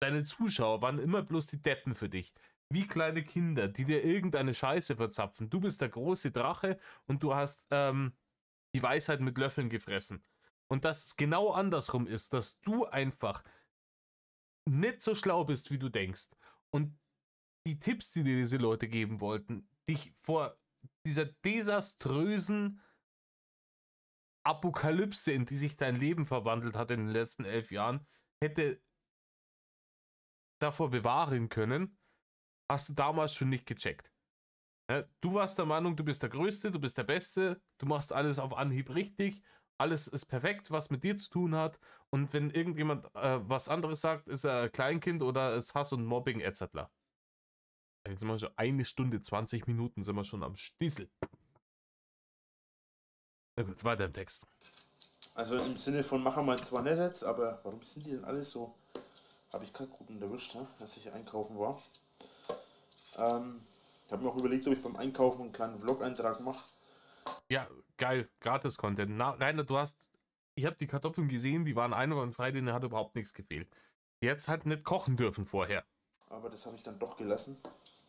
Deine Zuschauer waren immer bloß die Deppen für dich. Wie kleine Kinder, die dir irgendeine Scheiße verzapfen. Du bist der große Drache und du hast die Weisheit mit Löffeln gefressen. Und dass es genau andersrum ist, dass du einfach nicht so schlau bist, wie du denkst. Und die Tipps, die dir diese Leute geben wollten, dich vor dieser desaströsen Apokalypse, in die sich dein Leben verwandelt hat in den letzten 11 Jahren, hätte davor bewahren können, hast du damals schon nicht gecheckt. Ja, du warst der Meinung, du bist der Größte, du bist der Beste, du machst alles auf Anhieb richtig, alles ist perfekt, was mit dir zu tun hat. Und wenn irgendjemand was anderes sagt, ist er ein Kleinkind oder ist Hass und Mobbing etc. Jetzt sind wir schon 1 Stunde 20 Minuten sind wir schon am Stissel. Na gut, weiter im Text. Also im Sinne von machen wir zwar nicht jetzt, aber warum sind die denn alle so? Habe ich gerade gut erwischt, dass ich einkaufen war. Ich habe mir auch überlegt, ob ich beim Einkaufen einen kleinen Vlog-Eintrag mache. Ja, geil, Gratis-Content. Na, Rainer, ich habe die Kartoffeln gesehen, die waren einwandfrei, denen hat überhaupt nichts gefehlt. Jetzt halt nicht kochen dürfen vorher. Aber das habe ich dann doch gelassen.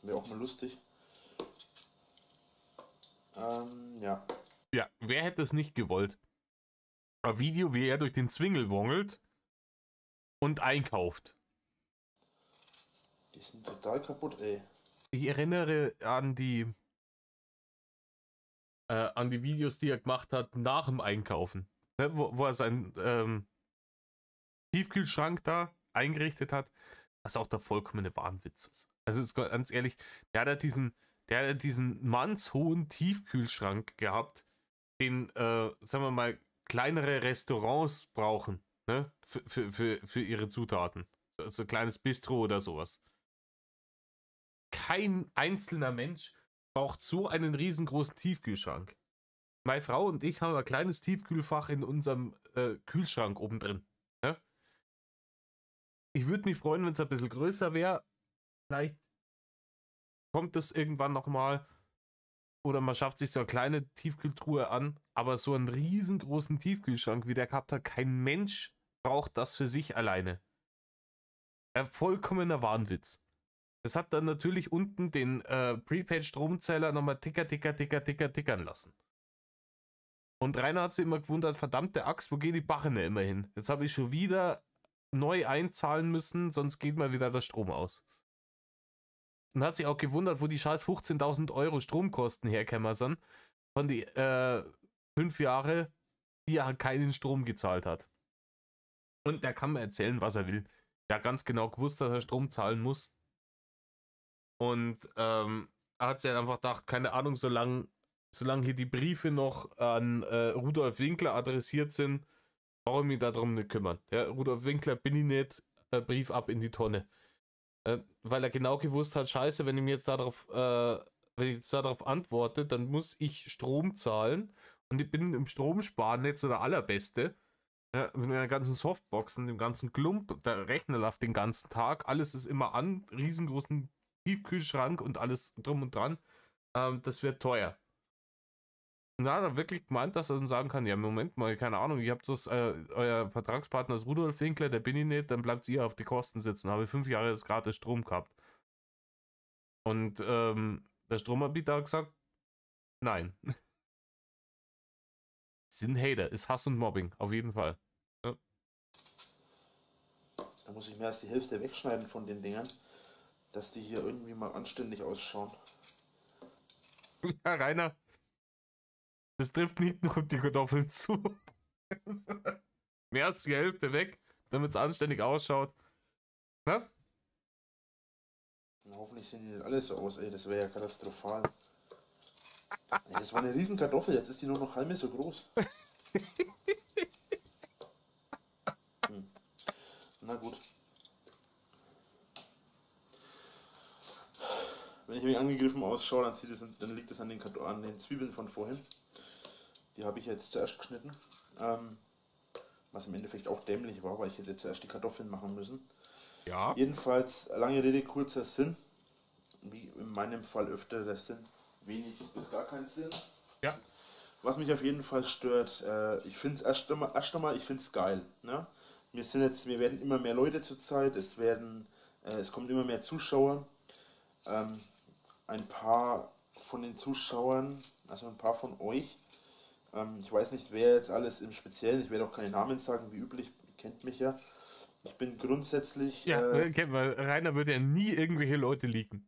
Wäre auch mal lustig. Ja. Ja, wer hätte es nicht gewollt? Ein Video, wie er durch den Zwingel wongelt und einkauft. Die sind total kaputt, ey. Ich erinnere an die Videos, die er gemacht hat nach dem Einkaufen. Ne, wo er seinen Tiefkühlschrank da eingerichtet hat, was auch der vollkommene Wahnwitz ist. Also ist ganz ehrlich, der hat diesen mannshohen Tiefkühlschrank gehabt, den, sagen wir mal, kleinere Restaurants brauchen, ne? Für ihre Zutaten. So ein kleines Bistro oder sowas. Kein einzelner Mensch braucht so einen riesengroßen Tiefkühlschrank. Meine Frau und ich haben ein kleines Tiefkühlfach in unserem Kühlschrank oben drin. Ne? Ich würde mich freuen, wenn es ein bisschen größer wäre. Vielleicht kommt es irgendwann nochmal. Oder man schafft sich so eine kleine Tiefkühltruhe an. Aber so einen riesengroßen Tiefkühlschrank, wie der gehabt hat, kein Mensch braucht das für sich alleine. Ein vollkommener Wahnwitz. Das hat dann natürlich unten den Prepaid-Stromzähler nochmal tickern lassen. Und Rainer hat sich immer gewundert, verdammte Axt, wo geht die Bachene immer hin? Jetzt habe ich schon wieder neu einzahlen müssen, sonst geht mal wieder der Strom aus. Und hat sich auch gewundert, wo die scheiß 15.000 Euro Stromkosten herkämen sind, von die 5 Jahre, die er keinen Strom gezahlt hat. Und der kann mir erzählen, was er will. Der hat ganz genau gewusst, dass er Strom zahlen muss. Und er hat sich halt einfach gedacht, keine Ahnung, solange hier die Briefe noch an Rudolf Winkler adressiert sind, brauche ich mich darum nicht kümmern. Ja, Rudolf Winkler bin ich nicht, Brief ab in die Tonne. Weil er genau gewusst hat, scheiße, wenn ich darauf antworte, dann muss ich Strom zahlen und ich bin im Stromsparen nicht so der Allerbeste. Ja, mit meinen ganzen Softboxen, dem ganzen Klump, der Rechner läuft den ganzen Tag, alles ist immer an, riesengroßen Tiefkühlschrank und alles drum und dran. Das wird teuer. Und da hat er wirklich gemeint, dass er dann sagen kann, ja, Moment mal, keine Ahnung, ihr habt das, euer Vertragspartner ist Rudolf Winkler, der bin ich nicht, dann bleibt ihr auf die Kosten sitzen. Habe ich 5 Jahre jetzt gratis Strom gehabt. Und der Stromanbieter hat gesagt, nein. Sind Hater, ist Hass und Mobbing, auf jeden Fall. Ja. Da muss ich mehr als die Hälfte wegschneiden von den Dingern, dass die hier irgendwie mal anständig ausschauen. Ja, Rainer, das trifft nicht nur auf die Kartoffeln zu. Mehr als die Hälfte weg, damit es anständig ausschaut. Na? Und hoffentlich sehen die nicht alle so aus, ey, das wäre ja katastrophal. Ey, das war eine riesen Kartoffel, jetzt ist die nur noch halb so groß. Na gut. Wenn ich mich angegriffen ausschaue, dann liegt es an den Zwiebeln von vorhin. Die habe ich jetzt zuerst geschnitten. Was im Endeffekt auch dämlich war, weil ich hätte zuerst die Kartoffeln machen müssen. Ja. Jedenfalls, lange Rede, kurzer Sinn. Wie in meinem Fall öfter der Sinn. Wenig bis gar keinen Sinn. Ja. Was mich auf jeden Fall stört, ich finde es erst einmal, ich finde es geil. Ne? Wir werden immer mehr Leute zurzeit, es kommt immer mehr Zuschauer. Ein paar von den Zuschauern, also ein paar von euch, ich weiß nicht, wer jetzt alles im Speziellen, ich werde auch keine Namen sagen, wie üblich, ihr kennt mich ja. Ich bin grundsätzlich... Ja, kennt man. Rainer würde ja nie irgendwelche Leute leaken.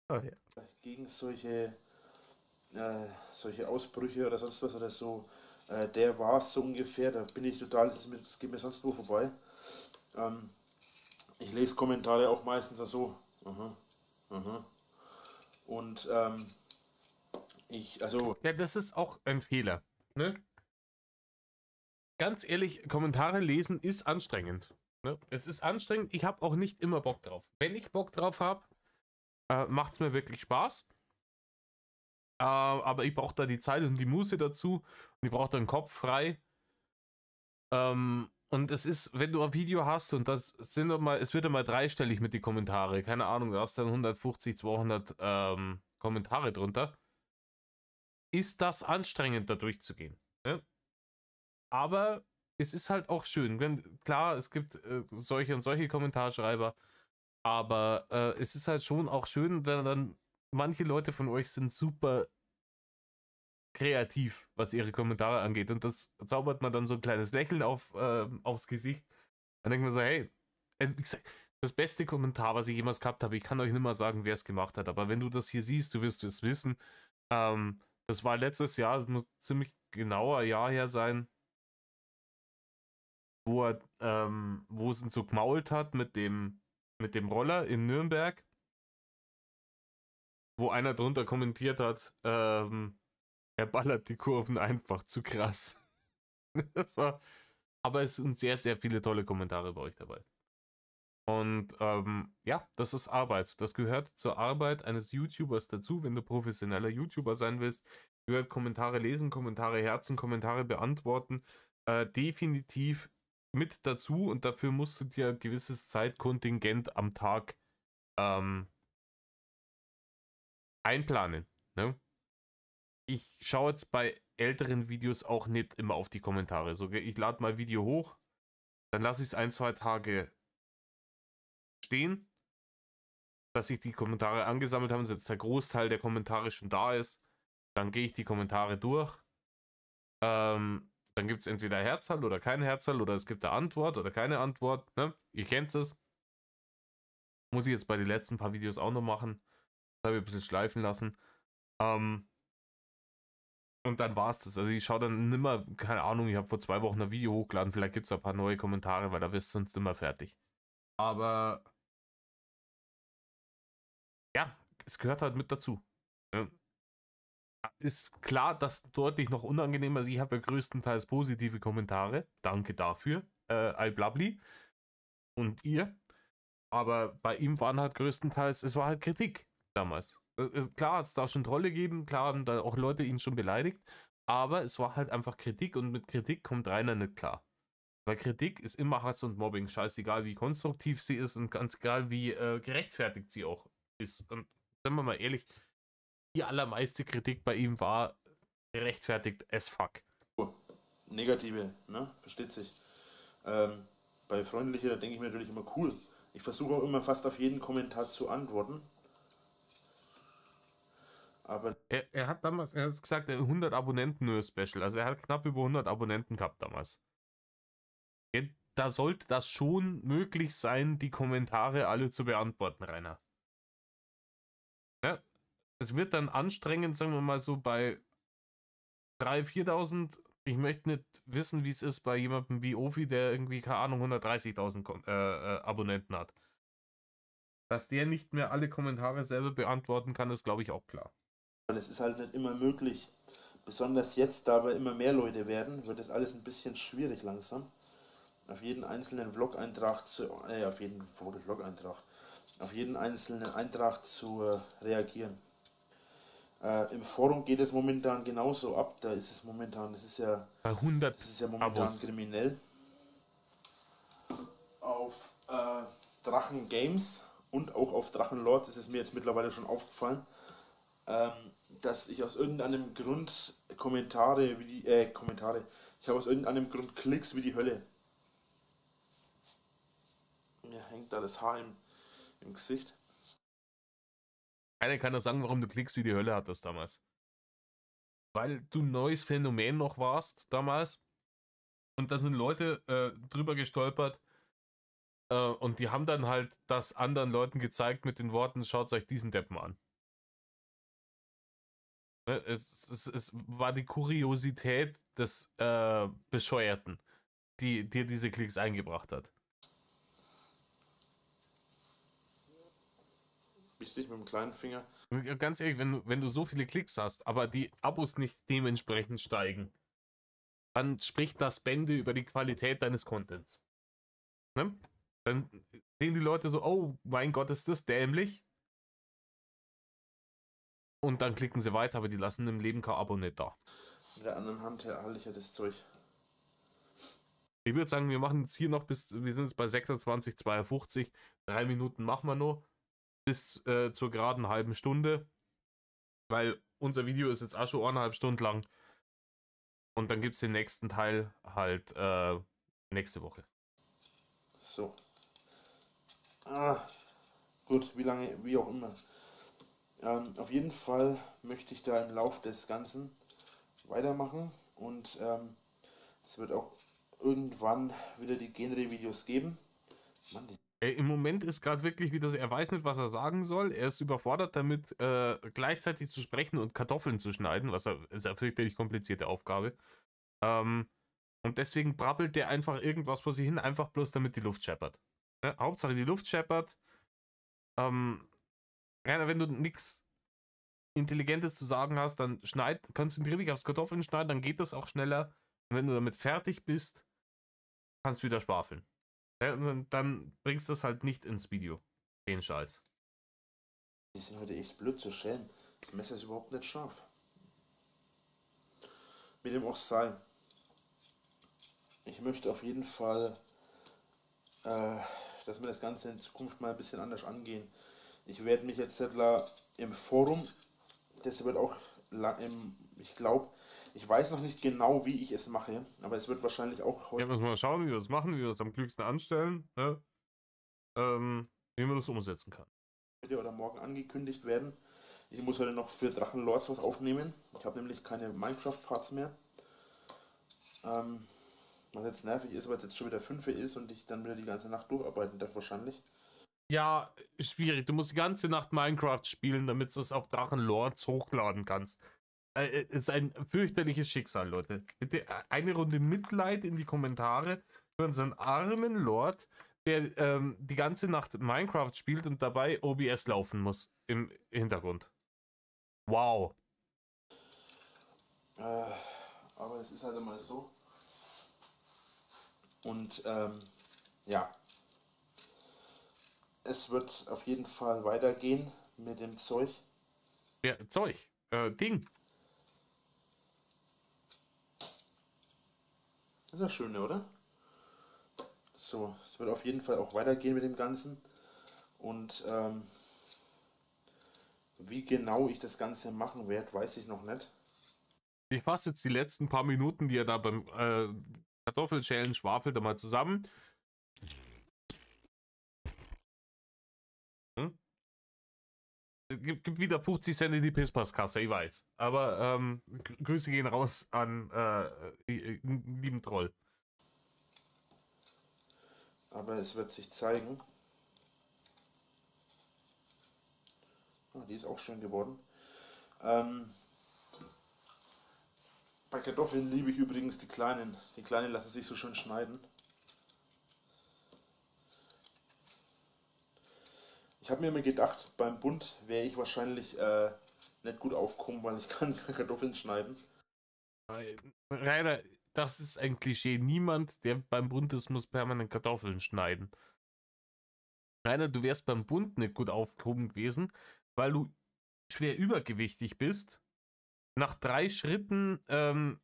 Oh, ja. Gegen solche Ausbrüche oder sonst was oder so, der war es so ungefähr, da bin ich total, das geht mir sonst wo vorbei. Ich lese Kommentare auch meistens so, und Ja, das ist auch ein Fehler. Ne? Ganz ehrlich, Kommentare lesen ist anstrengend. Ne? Es ist anstrengend, ich habe auch nicht immer Bock drauf. Wenn ich Bock drauf habe, macht es mir wirklich Spaß. Aber ich brauche da die Zeit und die Muße dazu. Und ich brauche da den Kopf frei. Und es ist, wenn du ein Video hast und das sind mal, es wird einmal dreistellig mit die Kommentare. Keine Ahnung, du hast dann 150, 200 Kommentare drunter. Ist das anstrengend, da durchzugehen. Ne? Aber es ist halt auch schön. Klar, es gibt solche und solche Kommentarschreiber. Aber es ist halt schon auch schön, wenn dann manche Leute von euch sind super kreativ, was ihre Kommentare angeht. Und das zaubert man dann so ein kleines Lächeln aufs Gesicht. Dann denkt man so, hey, wie gesagt, das beste Kommentar, was ich jemals gehabt habe, ich kann euch nicht mal sagen, wer es gemacht hat, aber wenn du das hier siehst, du wirst es wissen. Das war letztes Jahr, das muss ziemlich genauer Jahr her sein, wo es ihn so gemault hat mit dem Roller in Nürnberg, wo einer drunter kommentiert hat, er ballert die Kurven einfach zu krass. Das war, aber es sind sehr, sehr viele tolle Kommentare bei euch dabei. Und ja, das ist Arbeit. Das gehört zur Arbeit eines YouTubers dazu, wenn du professioneller YouTuber sein willst. Gehört Kommentare lesen, Kommentare herzen, Kommentare beantworten. Definitiv mit dazu und dafür musst du dir ein gewisses Zeitkontingent am Tag einplanen. Ne? Ich schaue jetzt bei älteren Videos auch nicht immer auf die Kommentare. So, ich lade mal Video hoch, dann lasse ich es 1, 2 Tage stehen, dass sich die Kommentare angesammelt haben, dass jetzt der Großteil der Kommentare schon da ist. Dann gehe ich die Kommentare durch. Dann gibt es entweder Herzerl oder kein Herzerl oder es gibt eine Antwort oder keine Antwort. Ne? Ihr kennt es. Muss ich jetzt bei den letzten paar Videos auch noch machen. Das habe ich ein bisschen schleifen lassen. Und dann war es das. Also ich schaue dann nimmer, keine Ahnung, ich habe vor 2 Wochen ein Video hochgeladen, vielleicht gibt es ein paar neue Kommentare, weil da wirst du sonst immer fertig. Aber ja, es gehört halt mit dazu. Ja. Ist klar, dass deutlich noch unangenehmer ist. Ich habe ja größtenteils positive Kommentare. Danke dafür. Blabli. Und ihr. Aber bei ihm waren halt größtenteils, es war halt Kritik damals. Klar hat es da schon Trolle gegeben, klar haben da auch Leute ihn schon beleidigt, aber es war halt einfach Kritik und mit Kritik kommt Rainer nicht klar. Weil Kritik ist immer Hass und Mobbing, scheißegal wie konstruktiv sie ist und ganz egal wie gerechtfertigt sie auch ist. Und sagen wir mal ehrlich, die allermeiste Kritik bei ihm war gerechtfertigt as fuck. Negative, ne? Versteht sich. Bei freundlicher, da denke ich mir natürlich immer cool. Ich versuche auch immer fast auf jeden Kommentar zu antworten. Aber er hat damals, er hat gesagt, 100 Abonnenten nur Special. Also er hat knapp über 100 Abonnenten gehabt damals. Da sollte das schon möglich sein, die Kommentare alle zu beantworten, Rainer. Ja, es wird dann anstrengend, sagen wir mal so bei 3.000, 4.000. Ich möchte nicht wissen, wie es ist bei jemandem wie Ofi, der irgendwie, keine Ahnung, 130.000 Abonnenten hat. Dass der nicht mehr alle Kommentare selber beantworten kann, ist, glaube ich, auch klar. es ist halt nicht immer möglich. Besonders jetzt, da aber immer mehr Leute werden, wird das alles ein bisschen schwierig langsam. Auf jeden einzelnen Vlog-Eintrag auf jeden einzelnen Eintrag zu reagieren. Im Forum geht es momentan genauso ab. Da ist es momentan, das ist ja momentan Abos. Kriminell. Auf Drachen Games und auch auf Drachenlords ist es mir jetzt mittlerweile schon aufgefallen, dass ich aus irgendeinem Grund ich habe aus irgendeinem Grund Klicks wie die Hölle. Mir hängt da das Haar im Gesicht. Keiner kann das sagen, warum du Klicks wie die Hölle hattest damals. Weil du ein neues Phänomen noch warst damals. Und da sind Leute drüber gestolpert. Und die haben dann halt das anderen Leuten gezeigt mit den Worten, schaut euch diesen Deppen an. Es war die Kuriosität des Bescheuerten, die dir diese Klicks eingebracht hat. Wichtig mit dem kleinen Finger. Ganz ehrlich, wenn du so viele Klicks hast, aber die Abos nicht dementsprechend steigen, dann spricht das Bände über die Qualität deines Contents. Ne? Dann sehen die Leute so, oh mein Gott, ist das dämlich. Und dann klicken sie weiter, aber die lassen im Leben kein Abo nicht da. Mit der anderen Hand halte ich ja das Zeug. Ich würde sagen, wir machen jetzt hier noch wir sind jetzt bei 26,52. 3 Minuten machen wir noch. Bis zur geraden halben Stunde. Weil unser Video ist jetzt auch schon 1,5 Stunden lang. Und dann gibt es den nächsten Teil halt nächste Woche. So. Gut, wie lange, wie auch immer. Auf jeden Fall möchte ich da im Lauf des Ganzen weitermachen und es wird auch irgendwann wieder die Genre-Videos geben. Mann, Im Moment ist gerade wirklich wieder so, er weiß nicht, was er sagen soll. Er ist überfordert damit, gleichzeitig zu sprechen und Kartoffeln zu schneiden, ist eine fürchterlich komplizierte Aufgabe. Und deswegen brabbelt der einfach irgendwas vor sich hin, einfach bloß damit die Luft scheppert. Ja, Hauptsache die Luft scheppert. Ja, wenn du nichts Intelligentes zu sagen hast, dann konzentrier dich aufs Kartoffeln schneiden, dann geht das auch schneller. Und wenn du damit fertig bist, kannst du wieder schwafeln. Ja, und dann bringst du es halt nicht ins Video. Den Scheiß. die sind heute echt blöd zu schälen. Das Messer ist überhaupt nicht scharf. Wie dem auch sei. Ich möchte auf jeden Fall, dass wir das Ganze in Zukunft mal ein bisschen anders angehen. Ich werde mich jetzt im Forum, das wird auch ich glaube, ich weiß noch nicht genau, wie ich es mache, aber es wird wahrscheinlich auch heute. Ja, müssen wir mal schauen, wie wir das machen, wie wir das am klügsten anstellen, ne? Wie man das umsetzen kann. Heute oder morgen angekündigt werden. Ich muss heute noch für Drachenlords was aufnehmen. Ich habe nämlich keine Minecraft-Parts mehr. Was jetzt nervig ist, weil es jetzt schon wieder 5 Uhr ist und ich dann wieder die ganze Nacht durcharbeiten darf wahrscheinlich. Ja, schwierig. Du musst die ganze Nacht Minecraft spielen, damit du es auf Drachenlords hochladen kannst. Ist ein fürchterliches Schicksal, Leute. Bitte eine Runde Mitleid in die Kommentare für unseren armen Lord, der die ganze Nacht Minecraft spielt und dabei OBS laufen muss im Hintergrund. Wow. Aber es ist halt immer so. Und ja, es wird auf jeden Fall weitergehen mit dem Zeug. Ja, Zeug. Ding. Das ist das Schöne, oder? So, es wird auf jeden Fall auch weitergehen mit dem Ganzen. Und wie genau ich das Ganze machen werde, weiß ich noch nicht. Ich fasse jetzt die letzten paar Minuten, die er da beim Kartoffelschälen schwafelt, einmal zusammen. Gibt wieder 50 Cent in die Pisspasskasse, ich weiß. Aber Grüße gehen raus an lieben Troll. Aber es wird sich zeigen. Die ist auch schön geworden. Bei Kartoffeln liebe ich übrigens die kleinen. Die kleinen lassen sich so schön schneiden. Ich habe mir immer gedacht, beim Bund wäre ich wahrscheinlich nicht gut aufkommen, weil ich kann Kartoffeln schneiden. Rainer, das ist ein Klischee. Niemand, der beim Bund ist, muss permanent Kartoffeln schneiden. Rainer, du wärst beim Bund nicht gut aufgehoben gewesen, weil du schwer übergewichtig bist, nach 3 Schritten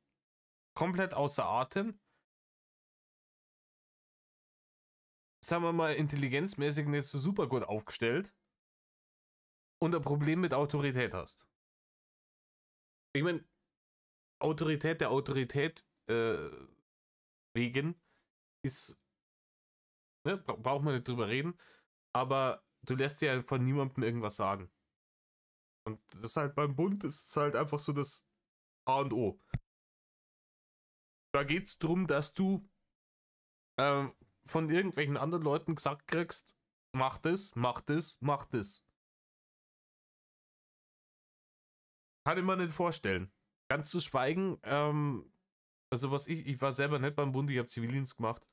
komplett außer Atem, sagen wir mal intelligenzmäßig nicht so super gut aufgestellt und ein Problem mit Autorität hast. Ich meine, Autorität der Autorität wegen ist, ne, braucht man nicht drüber reden, aber du lässt dir ja von niemandem irgendwas sagen. Und das ist halt beim Bund, das ist halt einfach so das A und O. Da geht es darum, dass du von irgendwelchen anderen Leuten gesagt kriegst, mach das, mach das, mach das. Kann ich mir nicht vorstellen. Ganz zu schweigen, also ich war selber nicht beim Bund, ich habe Zivildienst gemacht.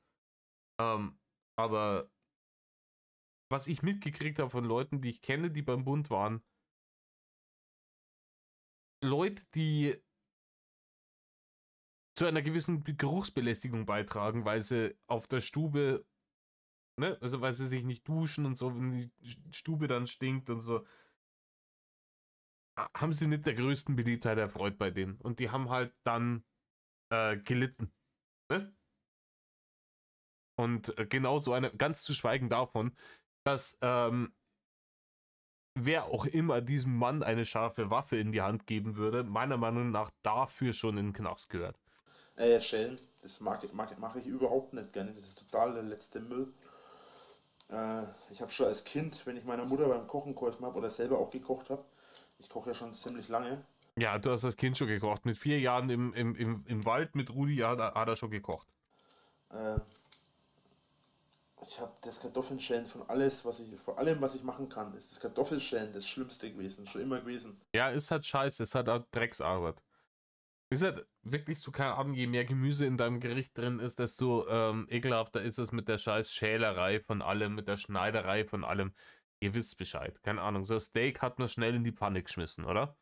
Aber was ich mitgekriegt habe von Leuten, die ich kenne, die beim Bund waren, Leute, die zu einer gewissen Geruchsbelästigung beitragen, weil sie auf der Stube ne? Also weil sie sich nicht duschen und so, wenn die Stube dann stinkt und so, haben sie nicht der größten Beliebtheit erfreut bei denen. Und die haben halt dann gelitten. Ne? Und genauso eine, ganz zu schweigen davon, dass wer auch immer diesem Mann eine scharfe Waffe in die Hand geben würde, meiner Meinung nach dafür schon in den Knast gehört. Schellen, das mache ich überhaupt nicht gerne. Das ist total der letzte Müll. Ich habe schon als Kind, wenn ich meiner Mutter beim Kochen geholfen habe oder selber auch gekocht habe, ich koche ja schon ziemlich lange. Ja, du hast als Kind schon gekocht. Mit 4 Jahren im Wald mit Rudi hat er schon gekocht. Äh, Ich habe das Kartoffelschälen von allem, was ich machen kann, ist das Kartoffelschälen das Schlimmste gewesen, schon immer gewesen. Ja, ist halt scheiße, ist halt auch Drecksarbeit. Ist halt wirklich so, keine Ahnung, je mehr Gemüse in deinem Gericht drin ist, desto ekelhafter ist es mit der scheiß Schälerei von allem, mit der Schneiderei von allem. Ihr wisst Bescheid. Keine Ahnung, so ein Steak hat man schnell in die Pfanne geschmissen, oder?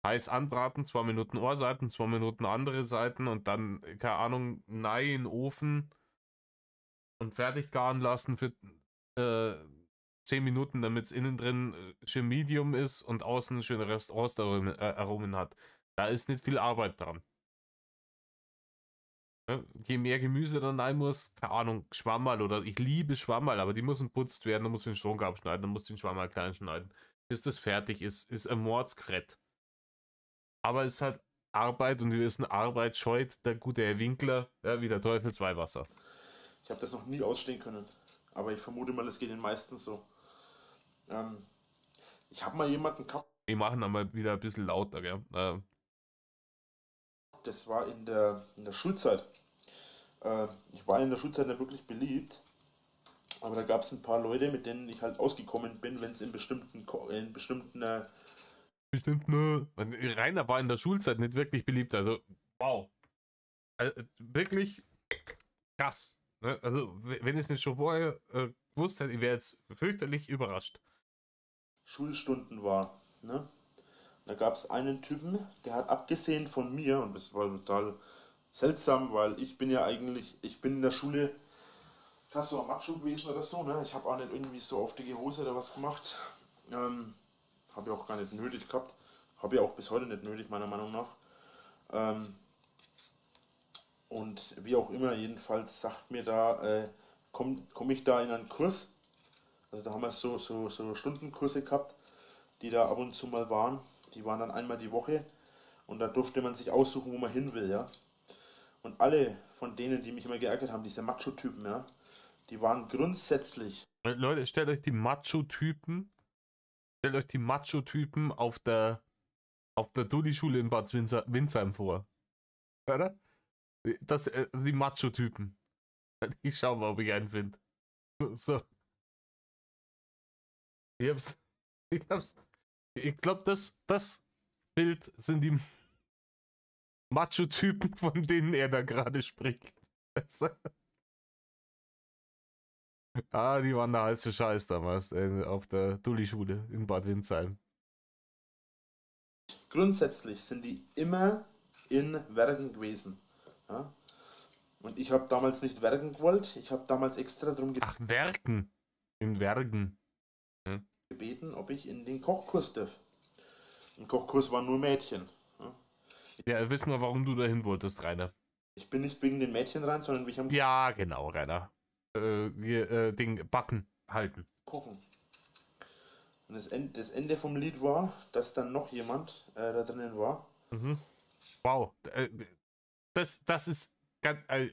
Heiß anbraten, 2 Minuten Ohrseiten, 2 Minuten andere Seiten und dann, keine Ahnung, nein, in den Ofen und fertig garen lassen für 10 Minuten, damit es innen drin schön Medium ist und außen schöne Rostaromen hat. Da ist nicht viel Arbeit dran. Ne? Je mehr Gemüse dann rein muss, keine Ahnung, Schwammerl oder ich liebe Schwammerl, aber die müssen putzt werden, dann musst du den Schonk abschneiden, dann musst du den Schwammerl klein schneiden. Bis das fertig ist ein Mordskrett. Aber es ist halt Arbeit und wir wissen, Arbeit scheut der gute Herr Winkler, ja, wie der Teufel zwei Wasser. Ich habe das noch nie ausstehen können, aber ich vermute mal, es geht den meisten so. Ähm, Ich habe mal jemanden gehabt, Wir machen dann mal wieder ein bisschen lauter, gell? das war in der Schulzeit. Ich war in der Schulzeit nicht wirklich beliebt, aber da gab es ein paar Leute, mit denen ich halt ausgekommen bin, wenn es in bestimmten Bestimmt, ne? Rainer war in der Schulzeit nicht wirklich beliebt, also wow. Wirklich krass. Ne? Also, wenn ich es nicht schon vorher gewusst hätte, ich wäre jetzt fürchterlich überrascht. Schulstunden war. Ne? Da gab es einen Typen, der hat abgesehen von mir, und das war total seltsam, weil ich bin in der Schule fast so am Macho gewesen oder so, ne? Ich habe auch nicht irgendwie so auf die Hose oder was gemacht. Habe ich auch gar nicht nötig gehabt. Habe ich auch bis heute nicht nötig, meiner Meinung nach. Ähm, und wie auch immer, jedenfalls sagt mir da, komm ich da in einen Kurs. Also da haben wir so Stundenkurse gehabt, die da ab und zu mal waren. Die waren dann einmal die Woche und da durfte man sich aussuchen, wo man hin will, ja. Und alle von denen, die mich immer geärgert haben, diese Macho-Typen, ja, die waren grundsätzlich. Leute, stellt euch die Macho-Typen auf der Dulli-Schule in Bad Windsheim vor. Oder? Die Macho-Typen. Ich schau mal, ob ich einen finde. So. Ich hab's. Ich hab's. Ich glaube, das Bild sind die Macho-Typen, von denen er da gerade spricht. Die waren der heiße Scheiß damals auf der Dulli-Schule in Bad Windsheim. Grundsätzlich sind die immer in Werken gewesen. Ja? Und ich habe damals nicht werken gewollt. Ich habe damals extra darum Ach, Werken. In Werken. Hm? gebeten, ob ich in den Kochkurs darf. Im Kochkurs waren nur Mädchen. Ja? Ja, wissen wir, warum du dahin wolltest, Rainer. Ich bin nicht wegen den Mädchen rein, sondern wie ich am Ja, genau, Rainer. Ding, Backen halten. Kochen. Und das Ende vom Lied war, dass dann noch jemand da drinnen war. Mhm. Wow. Das ist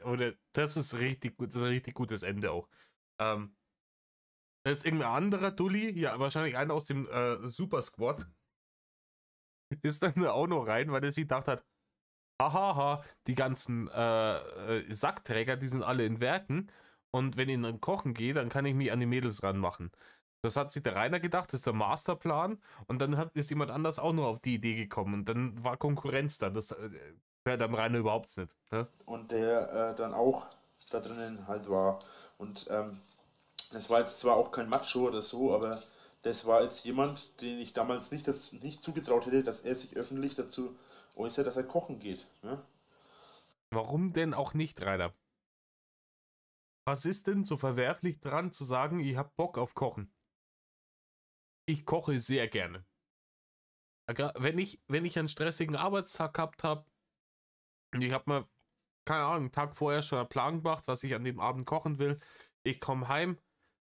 oder das ist richtig gut, das ist ein richtig gutes Ende auch. Da ist irgendein anderer Dulli, ja, wahrscheinlich einer aus dem Super Squad, ist dann auch noch rein, weil er sich gedacht hat, hahaha, die ganzen Sackträger, die sind alle in Werken und wenn ich in Kochen gehe, dann kann ich mich an die Mädels ranmachen. Das hat sich der Rainer gedacht, das ist der Masterplan und dann ist jemand anders auch noch auf die Idee gekommen und dann war Konkurrenz da. Das fällt am Rainer überhaupt nicht. Ne? Und der dann auch da drinnen halt war. Und das war jetzt zwar auch kein Macho oder so, aber das war jetzt jemand, den ich damals nicht zugetraut hätte, dass er sich öffentlich dazu äußert, dass er kochen geht. Ne? Warum denn auch nicht, Rainer? Was ist denn so verwerflich dran zu sagen, ich habe Bock auf Kochen? Ich koche sehr gerne. Wenn ich einen stressigen Arbeitstag gehabt habe und ich habe mir, keine Ahnung, einen Tag vorher schon einen Plan gemacht, was ich an dem Abend kochen will. Ich komme heim,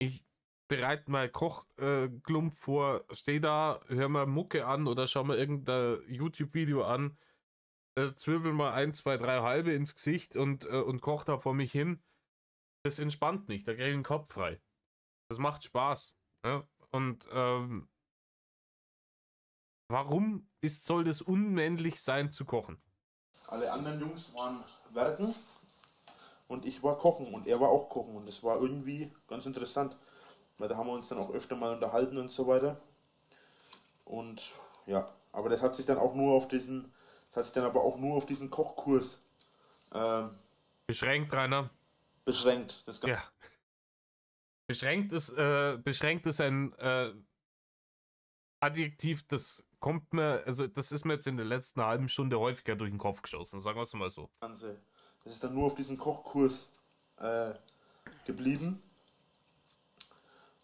ich bereite mal Kochklump vor, stehe da, höre mir Mucke an oder schau mir irgendein YouTube-Video an, zwirbel mal 1, 2, 3 halbe ins Gesicht und koche da vor mich hin. Das entspannt mich, da kriege ich den Kopf frei. Das macht Spaß. Ja? Und warum soll das unmännlich sein zu kochen? Alle anderen Jungs waren werken und ich war kochen und er war auch kochen und das war irgendwie ganz interessant, weil da haben wir uns dann auch öfter mal unterhalten und so weiter. Und ja, aber das hat sich dann auch nur auf diesen, das hat sich dann aber auch nur auf diesen Kochkurs Beschränkt, Rainer. beschränkt. Ja. Beschränkt ist ein Adjektiv, das kommt mir, also das ist mir jetzt in der letzten halben Stunde häufiger durch den Kopf geschossen, sagen wir es mal so. Ganze. Das ist dann nur auf diesen Kochkurs geblieben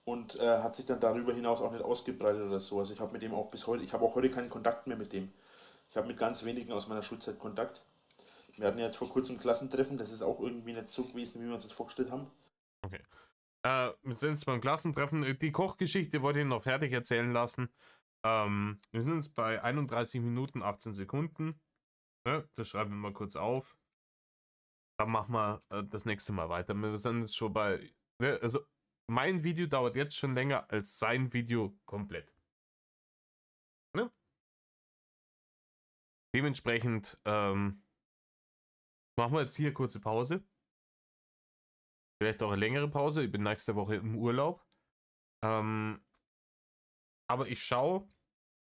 und hat sich dann darüber hinaus auch nicht ausgebreitet oder so. Also ich habe mit dem auch bis heute, ich habe auch heute keinen Kontakt mehr mit dem. Ich habe mit ganz wenigen aus meiner Schulzeit Kontakt. Wir hatten ja jetzt vor kurzem Klassentreffen, das ist auch irgendwie nicht so gewesen, wie wir uns das vorgestellt haben. Okay. Wir sind jetzt beim Klassentreffen. Die Kochgeschichte wollte ich noch fertig erzählen lassen. Wir sind jetzt bei 31 Minuten 18 Sekunden. Ja, das schreiben wir mal kurz auf. Dann machen wir das nächste Mal weiter. Wir sind jetzt schon bei. Also, mein Video dauert jetzt schon länger als sein Video komplett. Ne? Dementsprechend machen wir jetzt hier kurze Pause. Vielleicht auch eine längere Pause. Ich bin nächste Woche im Urlaub. Aber ich schaue,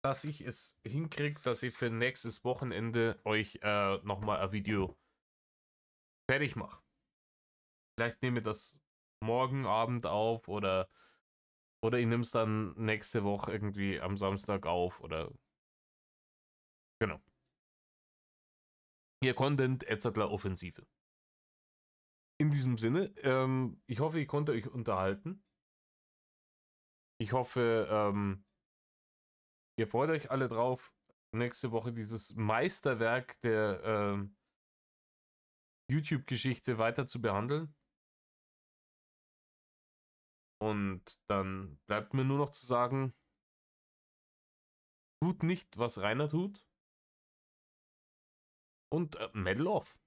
dass ich es hinkriege, dass ich für nächstes Wochenende euch nochmal ein Video fertig mache. Vielleicht nehme ich das morgen Abend auf oder ich nehme es dann nächste Woche irgendwie am Samstag auf oder genau. Ihr Content etc. Offensive. In diesem Sinne, ich hoffe, ich konnte euch unterhalten. Ich hoffe, ihr freut euch alle drauf, nächste Woche dieses Meisterwerk der YouTube-Geschichte weiter zu behandeln. Und dann bleibt mir nur noch zu sagen, tut nicht, was Rainer tut. Und Medal off.